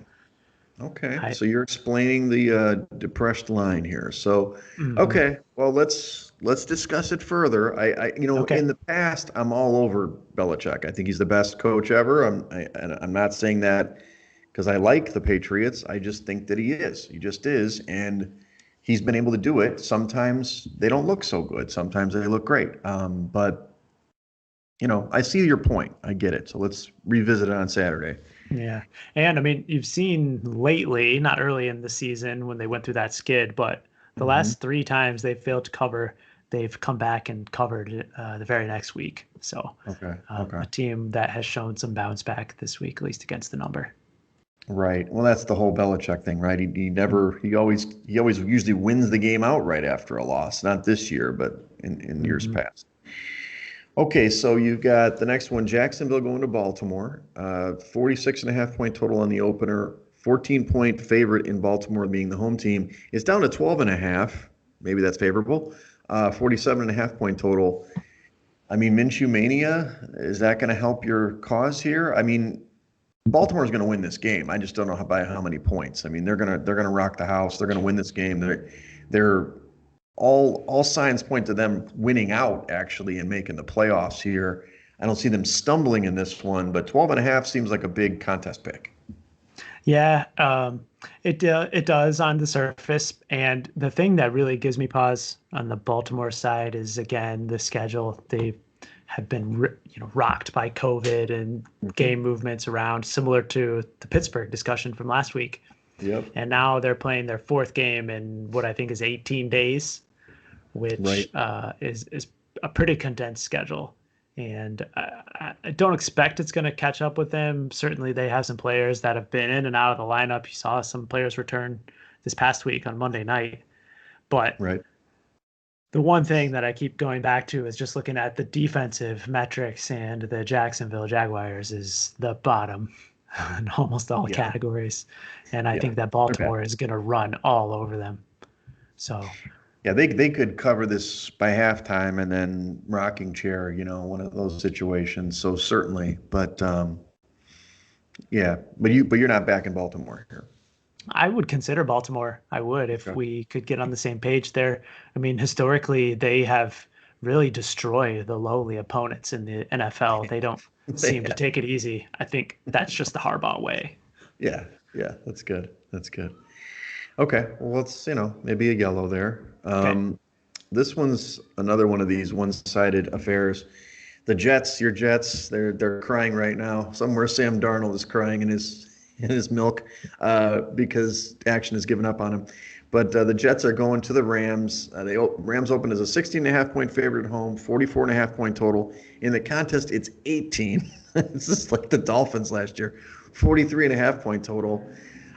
Okay, so you're explaining the depressed line here. So, okay, well let's discuss it further. In the past, I'm all over Belichick. I think he's the best coach ever. I'm not saying that because I like the Patriots. I just think that he is. He just is, and he's been able to do it. Sometimes they don't look so good. Sometimes they look great. But I see your point. I get it. So let's revisit it on Saturday. Yeah. And I mean, you've seen lately, not early in the season when they went through that skid, but the last 3 times they failed to cover, they've come back and covered the very next week. So a team that has shown some bounce back this week, at least against the number. Right. Well, that's the whole Belichick thing, right? He always usually wins the game outright after a loss. Not this year, but in years past. Okay, so you've got the next one, Jacksonville going to Baltimore. 46.5-point total on the opener. 14-point favorite in Baltimore being the home team. It's down to 12.5. Maybe that's favorable. 47.5-point total. I mean, Minshew mania, is that going to help your cause here? I mean, Baltimore's going to win this game. I just don't know by how many points. I mean, they're going to rock the house. They're going to win this game. They're all signs point to them winning out actually and making the playoffs here. I don't see them stumbling in this one, but 12.5 seems like a big contest pick. Yeah, it does on the surface. And the thing that really gives me pause on the Baltimore side is, again, the schedule. They have been rocked by COVID and game movements around, similar to the Pittsburgh discussion from last week. Yep. And now they're playing their 4th game in what I think is 18 days, which is a pretty condensed schedule. And I don't expect it's going to catch up with them. Certainly they have some players that have been in and out of the lineup. You saw some players return this past week on Monday night. But the one thing that I keep going back to is just looking at the defensive metrics, and the Jacksonville Jaguars is the bottom in almost all categories. And I think that Baltimore is going to run all over them. So yeah, they could cover this by halftime and then rocking chair, one of those situations. So certainly, but but you're not back in Baltimore here. I would consider Baltimore. I would if we could get on the same page there. I mean, historically, they have really destroyed the lowly opponents in the NFL. They don't seem to take it easy. I think that's just the Harbaugh way. Yeah, that's good. Okay, well, let's maybe a yellow there. This one's another one of these one-sided affairs. The Jets, your Jets, they're crying right now. Somewhere Sam Darnold is crying in his milk because action has given up on him. But the Jets are going to the Rams. Rams opened as a 16.5-point favorite at home, 44.5-point total. In the contest, it's 18. It's just like the Dolphins last year, 43.5-point total.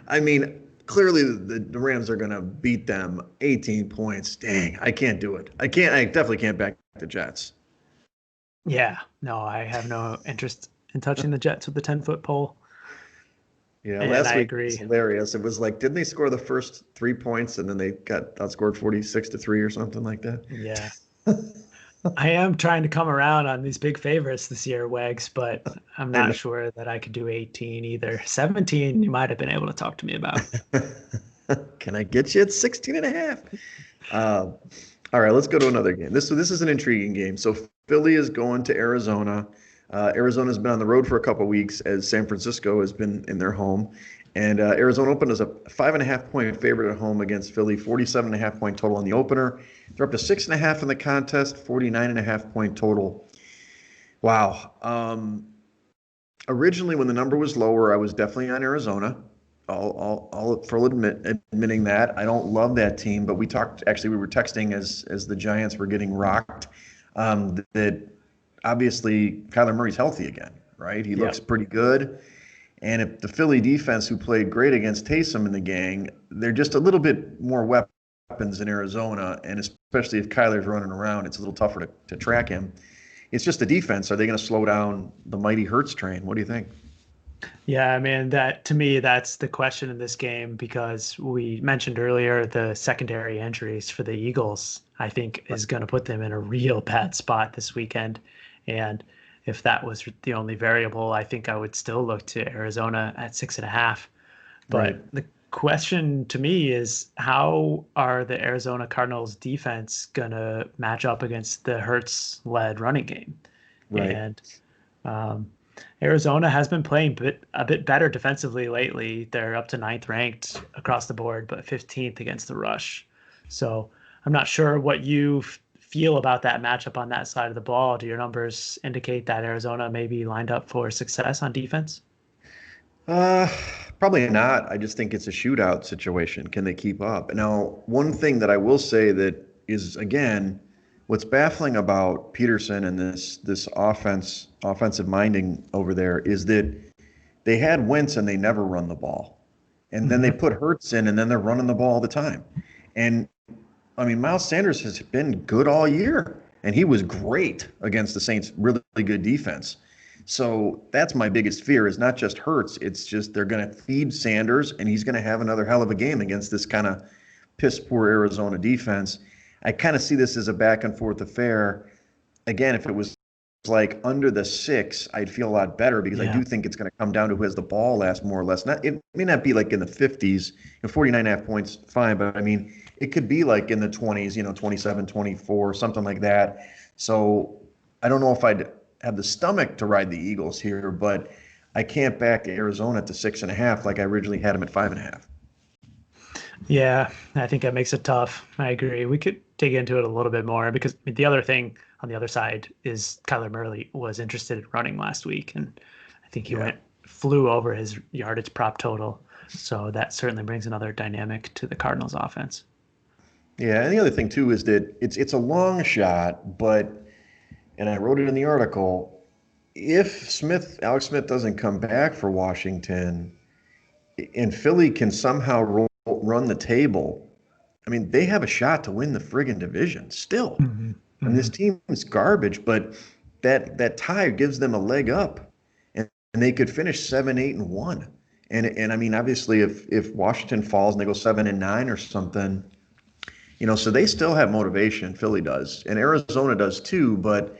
I mean, clearly the Rams are going to beat them 18 points. Dang, I can't do it. I definitely can't back the Jets. Yeah, no, I have no interest in touching the Jets with the 10-foot pole. Yeah, last week was hilarious. It was like, didn't they score the first 3 points and then they got outscored 46-3 or something like that? Yeah. I am trying to come around on these big favorites this year, Wegs, but I'm not sure that I could do 18 either. 17, you might have been able to talk to me about. Can I get you at 16.5? All right, let's go to another game. This is an intriguing game. So Philly is going to Arizona. Arizona's been on the road for a couple of weeks as San Francisco has been in their home. And Arizona opened as a 5.5-point favorite at home against Philly, 47.5-point total on the opener. They're up to 6.5 in the contest, 49.5-point total. Wow. Originally, when the number was lower, I was definitely on Arizona. I'll admitting that. I don't love that team, but we were texting as the Giants were getting rocked, that obviously Kyler Murray's healthy again, right? He looks pretty good. And if the Philly defense, who played great against Taysom and the gang, they're just a little bit more weapons in Arizona, and especially if Kyler's running around, it's a little tougher to track him. It's just the defense. Are they going to slow down the mighty Hurts train? What do you think? Yeah, I mean, to me, that's the question in this game, because we mentioned earlier the secondary injuries for the Eagles, I think, is going to put them in a real bad spot this weekend. And if that was the only variable, I think I would still look to Arizona at 6.5. But the question to me is, how are the Arizona Cardinals defense going to match up against the Hurts-led running game? Right. And Arizona has been playing a bit better defensively lately. They're up to 9th ranked across the board, but 15th against the rush. So I'm not sure what you feel about that matchup on that side of the ball. Do your numbers indicate that Arizona may be lined up for success on defense? Probably not. I just think it's a shootout situation. Can they keep up? Now, one thing that I will say that is, again, what's baffling about Peterson and this offensive minding over there is that they had Wentz and they never run the ball. And then they put Hurts in and then they're running the ball all the time. And I mean, Miles Sanders has been good all year and he was great against the Saints, really good defense. So that's my biggest fear is not just Hurts. It's just they're going to feed Sanders and he's going to have another hell of a game against this kind of piss poor Arizona defense. I kind of see this as a back and forth affair. Again, if it was like under the 6, I'd feel a lot better because I do think it's going to come down to who has the ball last more or less. It may not be like in the 50s, 49.5 points, fine. But I mean, it could be like in the 20s, 27, 24, something like that. So I don't know if I'd have the stomach to ride the Eagles here, but I can't back Arizona at the 6.5 like I originally had them at 5.5. Yeah, I think that makes it tough. I agree. We could dig into it a little bit more because the other thing on the other side is Kyler Murray was interested in running last week, and I think he flew over his yardage prop total. So that certainly brings another dynamic to the Cardinals offense. Yeah, and the other thing too is that it's a long shot, but and I wrote it in the article, if Alex Smith doesn't come back for Washington and Philly can somehow run the table, I mean, they have a shot to win the friggin' division still. And this team is garbage, but that tie gives them a leg up, and they could finish 7-8-1. And I mean, obviously, if Washington falls and they go 7-9 or something, so they still have motivation. Philly does, and Arizona does too. But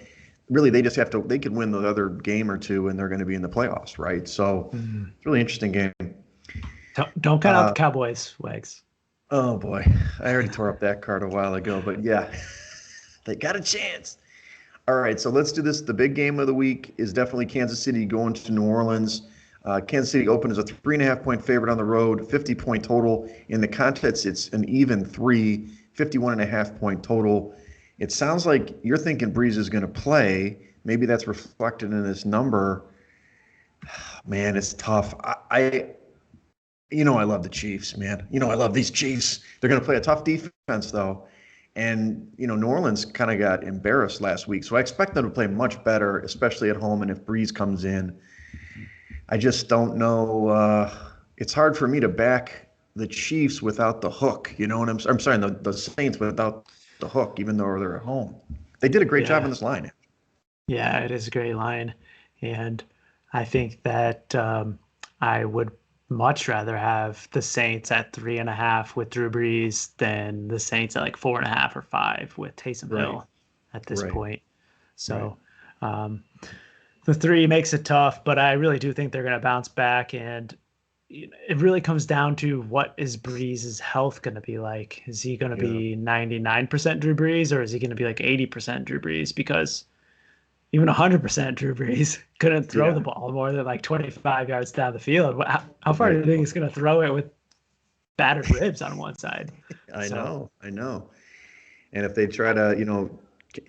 really, they just have to. They could win the other game or two, and they're going to be in the playoffs, right? So it's a really interesting game. Don't count out the Cowboys, Wags. Oh boy, I already tore up that card a while ago, but yeah, they got a chance. All right, so let's do this. The big game of the week is definitely Kansas City going to New Orleans. Kansas City opened as a 3.5-point favorite on the road, 50-point total. In the contest, it's an even 51.5-point total. It sounds like you're thinking Breeze is going to play. Maybe that's reflected in this number. Man, it's tough. I love the Chiefs, man. I love these Chiefs. They're going to play a tough defense, though. And, New Orleans kind of got embarrassed last week. So I expect them to play much better, especially at home. And if Breeze comes in, I just don't know. It's hard for me to back the Chiefs without the hook. You know what I'm sorry, the Saints without the hook, even though they're at home. They did a great job in this line. Yeah, it is a great line. And I think that I would much rather have the Saints at 3.5 with Drew Brees than the Saints at like 4.5 or 5 with Taysom Hill at this point. So the 3 makes it tough, but I really do think they're going to bounce back. And it really comes down to what is Brees' health going to be like? Is he going to be 99% Drew Brees, or is he going to be like 80% Drew Brees? Because even 100% Drew Brees couldn't throw the ball more than like 25 yards down the field. How far do you think he's going to throw it with battered ribs on one side? I know. And if they try to,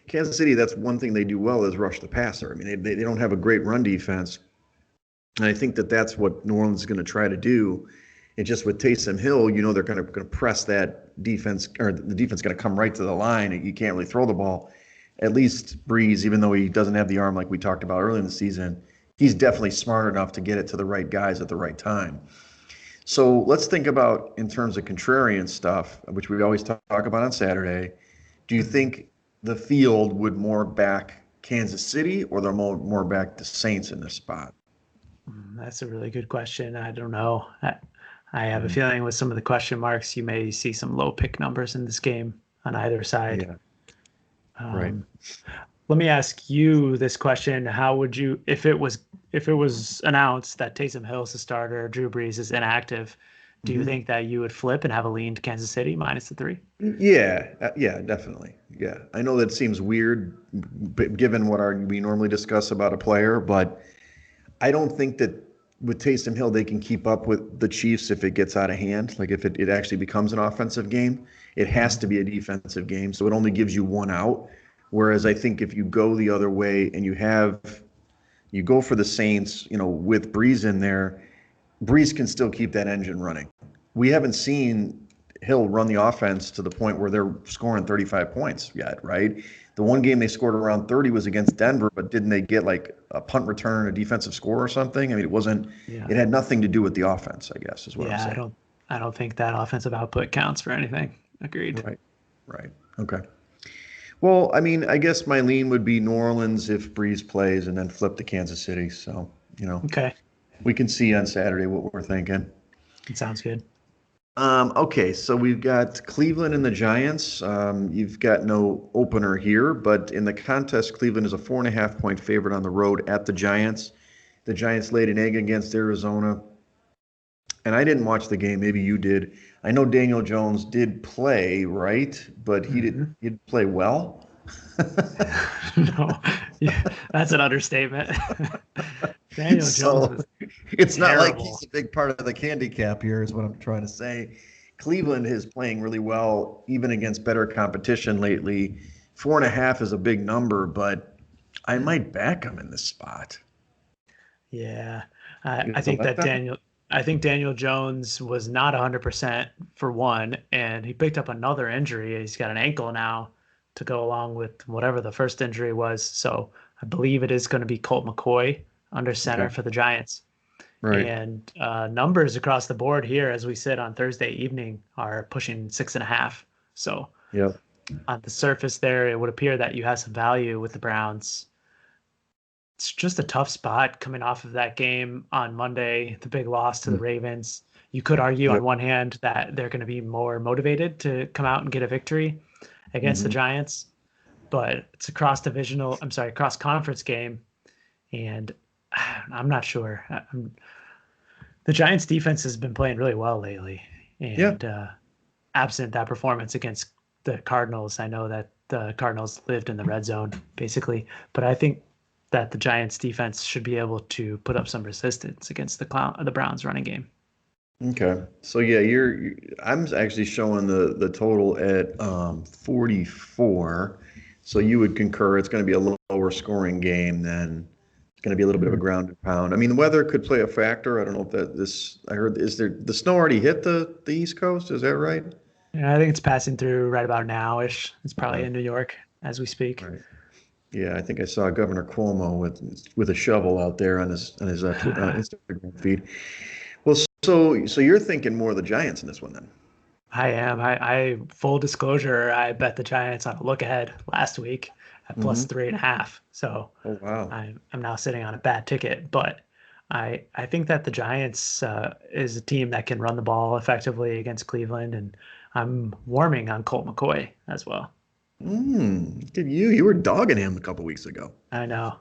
Kansas City, that's one thing they do well is rush the passer. I mean, they don't have a great run defense. And I think that's what New Orleans is going to try to do. And just with Taysom Hill, they're going to press that defense, or the defense is going to come right to the line. And you can't really throw the ball. At least Breeze, even though he doesn't have the arm like we talked about early in the season, he's definitely smart enough to get it to the right guys at the right time. So let's think about in terms of contrarian stuff, which we always talk about on Saturday. Do you think the field would more back Kansas City, or they're more back the Saints in this spot? That's a really good question. I don't know. I have a feeling with some of the question marks, you may see some low pick numbers in this game on either side. Yeah. Right. let me ask you this question. How would you, if it was announced that Taysom Hill is the starter, Drew Brees is inactive, do you think that you would flip and have a lean to Kansas City minus the 3? Yeah, definitely. Yeah, I know that seems weird, given what we normally discuss about a player, but I don't think that with Taysom Hill they can keep up with the Chiefs if it gets out of hand. Like if it actually becomes an offensive game, it has to be a defensive game, so it only gives you one out. Whereas I think if you go the other way and you go for the Saints, with Brees in there, Brees can still keep that engine running. We haven't seen Hill run the offense to the point where they're scoring 35 points yet, right? The one game they scored around 30 was against Denver, but didn't they get like a punt return, a defensive score or something? I mean, it had nothing to do with the offense, I guess, is what I'm saying. I don't think that offensive output counts for anything. Agreed. Right. Okay. Well, I mean, I guess my lean would be New Orleans if Brees plays and then flip to Kansas City. So, okay. We can see on Saturday what we're thinking. It sounds good. Okay, so we've got Cleveland and the Giants. You've got no opener here, but in the contest, Cleveland is a 4.5-point favorite on the road at the Giants. The Giants laid an egg against Arizona. And I didn't watch the game. Maybe you did. I know Daniel Jones did play, right? But he didn't play well. No, yeah, that's an understatement. Daniel Jones was it's not like he's a big part of the handicap here, is what I'm trying to say. Cleveland is playing really well, even against better competition lately. 4.5 is a big number, but I might back him in this spot. Yeah, I think Daniel Jones was not 100% for one, and he picked up another injury. He's got an ankle now to go along with whatever the first injury was. So I believe it is going to be Colt McCoy under center for the Giants. Right. And numbers across the board here, as we sit on Thursday evening, are pushing 6.5. So on the surface there, it would appear that you have some value with the Browns. It's just a tough spot coming off of that game on Monday, the big loss to the Ravens. You could argue on one hand that they're going to be more motivated to come out and get a victory against the Giants, but it's a cross-conference game, and I'm not sure. The Giants defense has been playing really well lately, and absent that performance against the Cardinals, I know that the Cardinals lived in the red zone basically, but I think that the Giants defense should be able to put up some resistance against the Browns running game. Okay. So I'm actually showing the total at 44. So you would concur it's going to be a lower scoring game than it's going to be a little bit of a ground and pound. I mean, the weather could play a factor. I don't know if I heard, the snow already hit the East Coast? Is that right? Yeah, I think it's passing through right about now-ish. It's probably in New York as we speak. Right. Yeah, I think I saw Governor Cuomo with a shovel out there on his Instagram feed. Well, so you're thinking more of the Giants in this one then? I am. I full disclosure, I bet the Giants on a look ahead last week at plus 3.5. So wow. I'm now sitting on a bad ticket, but I think that the Giants is a team that can run the ball effectively against Cleveland, and I'm warming on Colt McCoy as well. Look at you. You were dogging him a couple weeks ago. I know.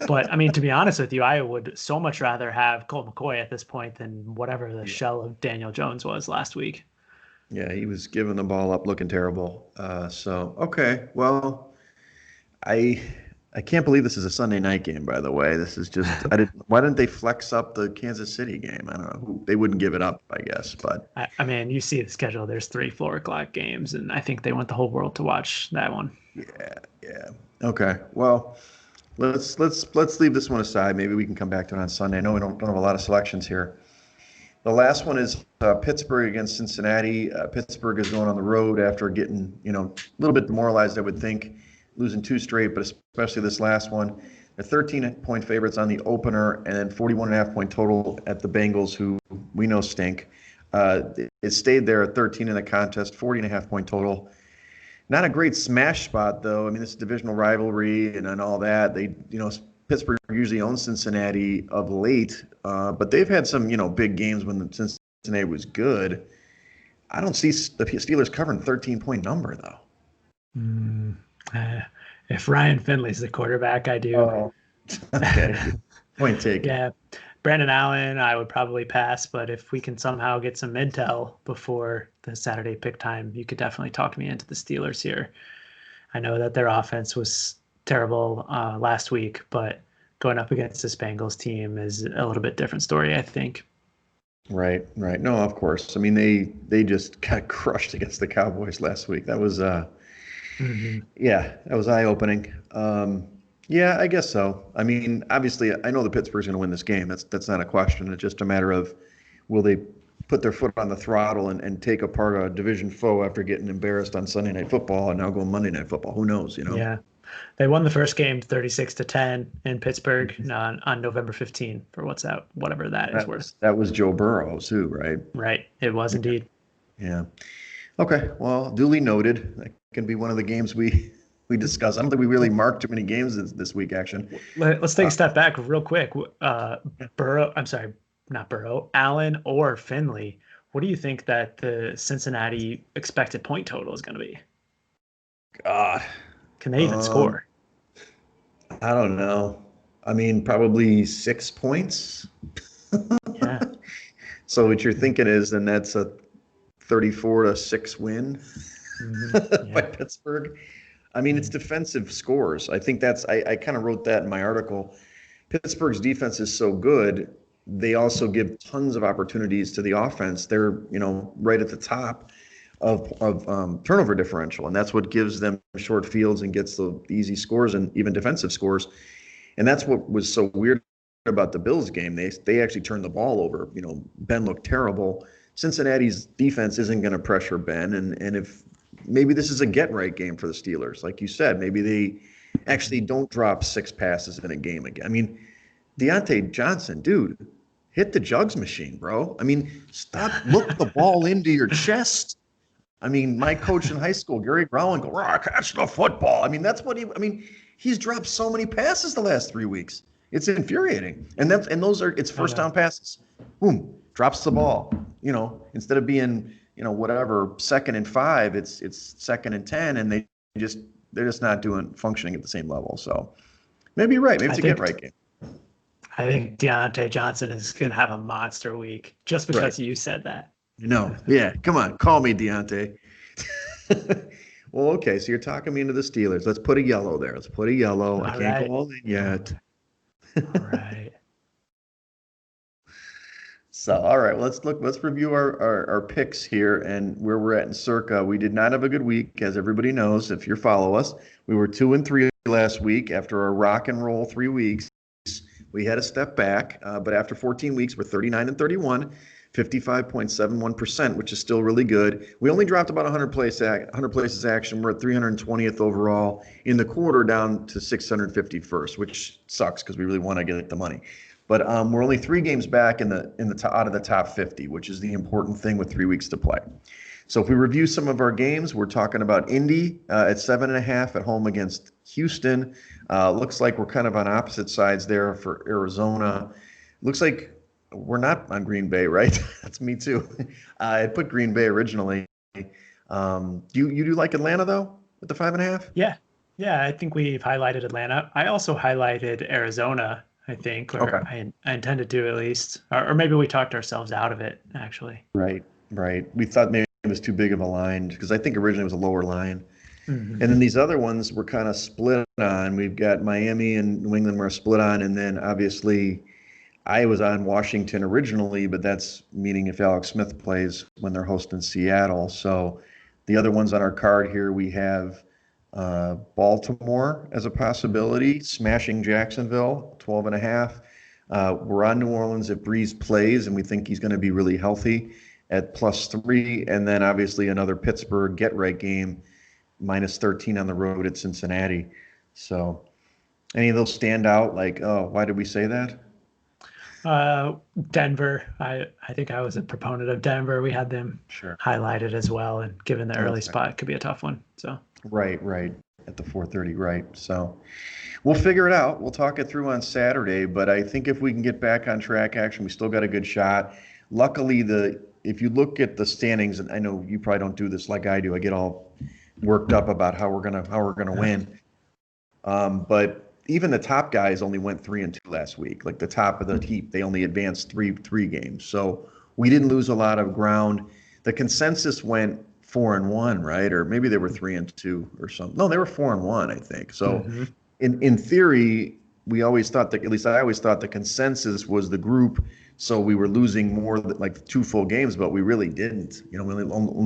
But, I mean, to be honest with you, I would so much rather have Colt McCoy at this point than whatever the shell of Daniel Jones was last week. Yeah, he was giving the ball up, looking terrible. Okay. Well, I can't believe this is a Sunday night game, by the way. This is just why didn't they flex up the Kansas City game? I don't know. They wouldn't give it up, I guess. But I mean, you see the schedule. There's 3 4:00 games, and I think they want the whole world to watch that one. Yeah. Okay. Well, let's leave this one aside. Maybe we can come back to it on Sunday. I know we don't have a lot of selections here. The last one is Pittsburgh against Cincinnati. Pittsburgh is going on the road after getting a little bit demoralized, I would think, losing 2 straight, but especially this last one. They're 13-point favorites on the opener, and then 41.5-point total at the Bengals, who we know stink. It stayed there at 13 in the contest, 40.5-point total. Not a great smash spot, though. I mean, this is divisional rivalry and all that. Pittsburgh usually owns Cincinnati of late, but they've had some, big games when Cincinnati was good. I don't see the Steelers covering 13-point number, though. If Ryan Finley's the quarterback, I do. Oh, okay. Point taken. Yeah. Brandon Allen, I would probably pass, but if we can somehow get some intel before the Saturday pick time, you could definitely talk me into the Steelers here. I know that their offense was terrible last week, but going up against this Bengals team is a little bit different story, I think. Right. No, of course. I mean, they just got crushed against the Cowboys last week. That was yeah, that was eye-opening. Yeah, I guess so. I mean, obviously, I know the Pittsburgh's going to win this game. That's not a question. It's just a matter of will they put their foot on the throttle and take apart a division foe after getting embarrassed on Sunday Night Football and now going Monday Night Football. Who knows, Yeah. They won the first game 36-10 in Pittsburgh on November 15 for whatever that is worth. That was Joe Burrow too, right? Right. It was indeed. Yeah. Okay. Well, duly noted. That can be one of the games we discuss. I don't think we really marked too many games this week, action. Let's take a step back real quick. Not Burrow, Allen or Finley. What do you think that the Cincinnati expected point total is going to be? God. Can they even score? I don't know. I mean, probably 6 points. Yeah. So what you're thinking is then that's a 34-6 win by Pittsburgh. I mean, it's defensive scores. I think I kind of wrote that in my article. Pittsburgh's defense is so good. They also give tons of opportunities to the offense. They're, right at the top of turnover differential, and that's what gives them short fields and gets the easy scores and even defensive scores. And that's what was so weird about the Bills game. They actually turned the ball over. Ben looked terrible. Cincinnati's defense isn't going to pressure Ben, and if maybe this is a get-right game for the Steelers. Like you said, maybe they actually don't drop 6 passes in a game again. I mean, Deontay Johnson, dude, hit the jugs machine, bro. I mean, look the ball into your chest. I mean, my coach in high school, Gary Growen, catch the football. I mean, he's dropped so many passes the last 3 weeks. It's infuriating. And it's first down passes. Boom, drops the ball. Instead of being, whatever, 2nd and 5, it's 2nd and 10, and they're just not functioning at the same level. So maybe you're right. Maybe it's a get-right game. I think Deontay Johnson is going to have a monster week just because you said that. Yeah, come on, call me Deontay. Well, okay, so you're talking me into the Steelers. Let's put a yellow there. I can't go all in yet. All right. So, all right, let's review our picks here and where we're at in Circa. We did not have a good week, as everybody knows, if you follow us. We were 2-3 last week after a rock and roll 3 weeks. We had a step back, but after 14 weeks, we're 39-31, 55.71%, which is still really good. We only dropped about 100 places action. We're at 320th overall in the quarter, down to 651st, which sucks because we really want to get the money. But we're only 3 games back out of the top 50, which is the important thing with 3 weeks to play. So if we review some of our games, we're talking about Indy at 7.5 at home against Houston. Looks like we're kind of on opposite sides there for Arizona. Looks like we're not on Green Bay, right? That's me too. I put Green Bay originally. You do like Atlanta though with the 5.5? Yeah, I think we've highlighted Atlanta. I also highlighted Arizona. I think, or okay. I intended to at least, or maybe we talked ourselves out of it actually. Right. We thought maybe it was too big of a line because I think originally it was a lower line. Mm-hmm. And then these other ones were kind of split on. We've got Miami and New England were split on, and then obviously I was on Washington originally, but that's meaning if Alex Smith plays when they're hosting Seattle. So the other ones on our card here, we have Baltimore as a possibility, smashing Jacksonville, 12.5. We're on New Orleans if Breeze plays, and we think he's going to be really healthy at +3. And then obviously another Pittsburgh get-right game, -13 on the road at Cincinnati. So any of those stand out? Like, oh, why did we say that? Denver. I think I was a proponent of Denver. We had them highlighted as well, and given the early spot, it could be a tough one. So right at the 4:30, right? So we'll figure it out. We'll talk it through on Saturday. But I think if we can get back on track, action, we still got a good shot. Luckily, if you look at the standings, and I know you probably don't do this like I do. I get all worked up about how we're gonna win. But even the top guys only went 3-2 last week. Like the top of the heap, they only advanced three games. So we didn't lose a lot of ground. The consensus went 4-1, right? Or maybe they were 3-2 or something. No, they were 4-1, I think. So in theory, we always thought that, at least I always thought the consensus was the group. So we were losing more like 2 full games, but we really didn't. We only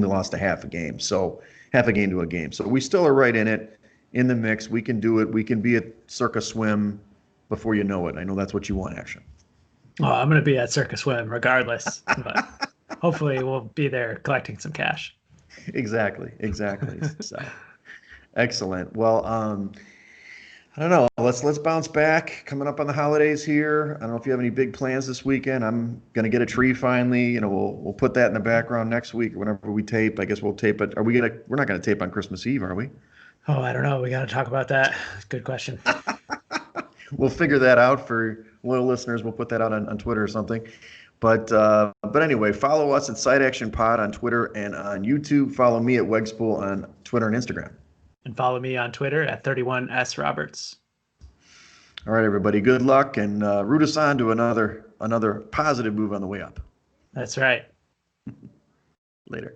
lost a half a game. So half a game to a game. So we still are right in the mix. We can do it. We can be at Circa Swim before you know it. I know that's what you want, Action. Oh, I'm going to be at Circa Swim regardless, but hopefully we'll be there collecting some cash. Exactly. So, excellent. Well, I don't know. Let's bounce back. Coming up on the holidays here. I don't know if you have any big plans this weekend. I'm gonna get a tree finally. We'll put that in the background next week or whenever we tape. I guess we'll tape it. We're not gonna tape on Christmas Eve, are we? Oh, I don't know. We got to talk about that. Good question. We'll figure that out for loyal listeners. We'll put that out on Twitter or something. But anyway, follow us at Side Action Pod on Twitter and on YouTube. Follow me at Wegspool on Twitter and Instagram. And follow me on Twitter at 31S Roberts. All right, everybody. Good luck and root us on to another positive move on the way up. That's right. Later.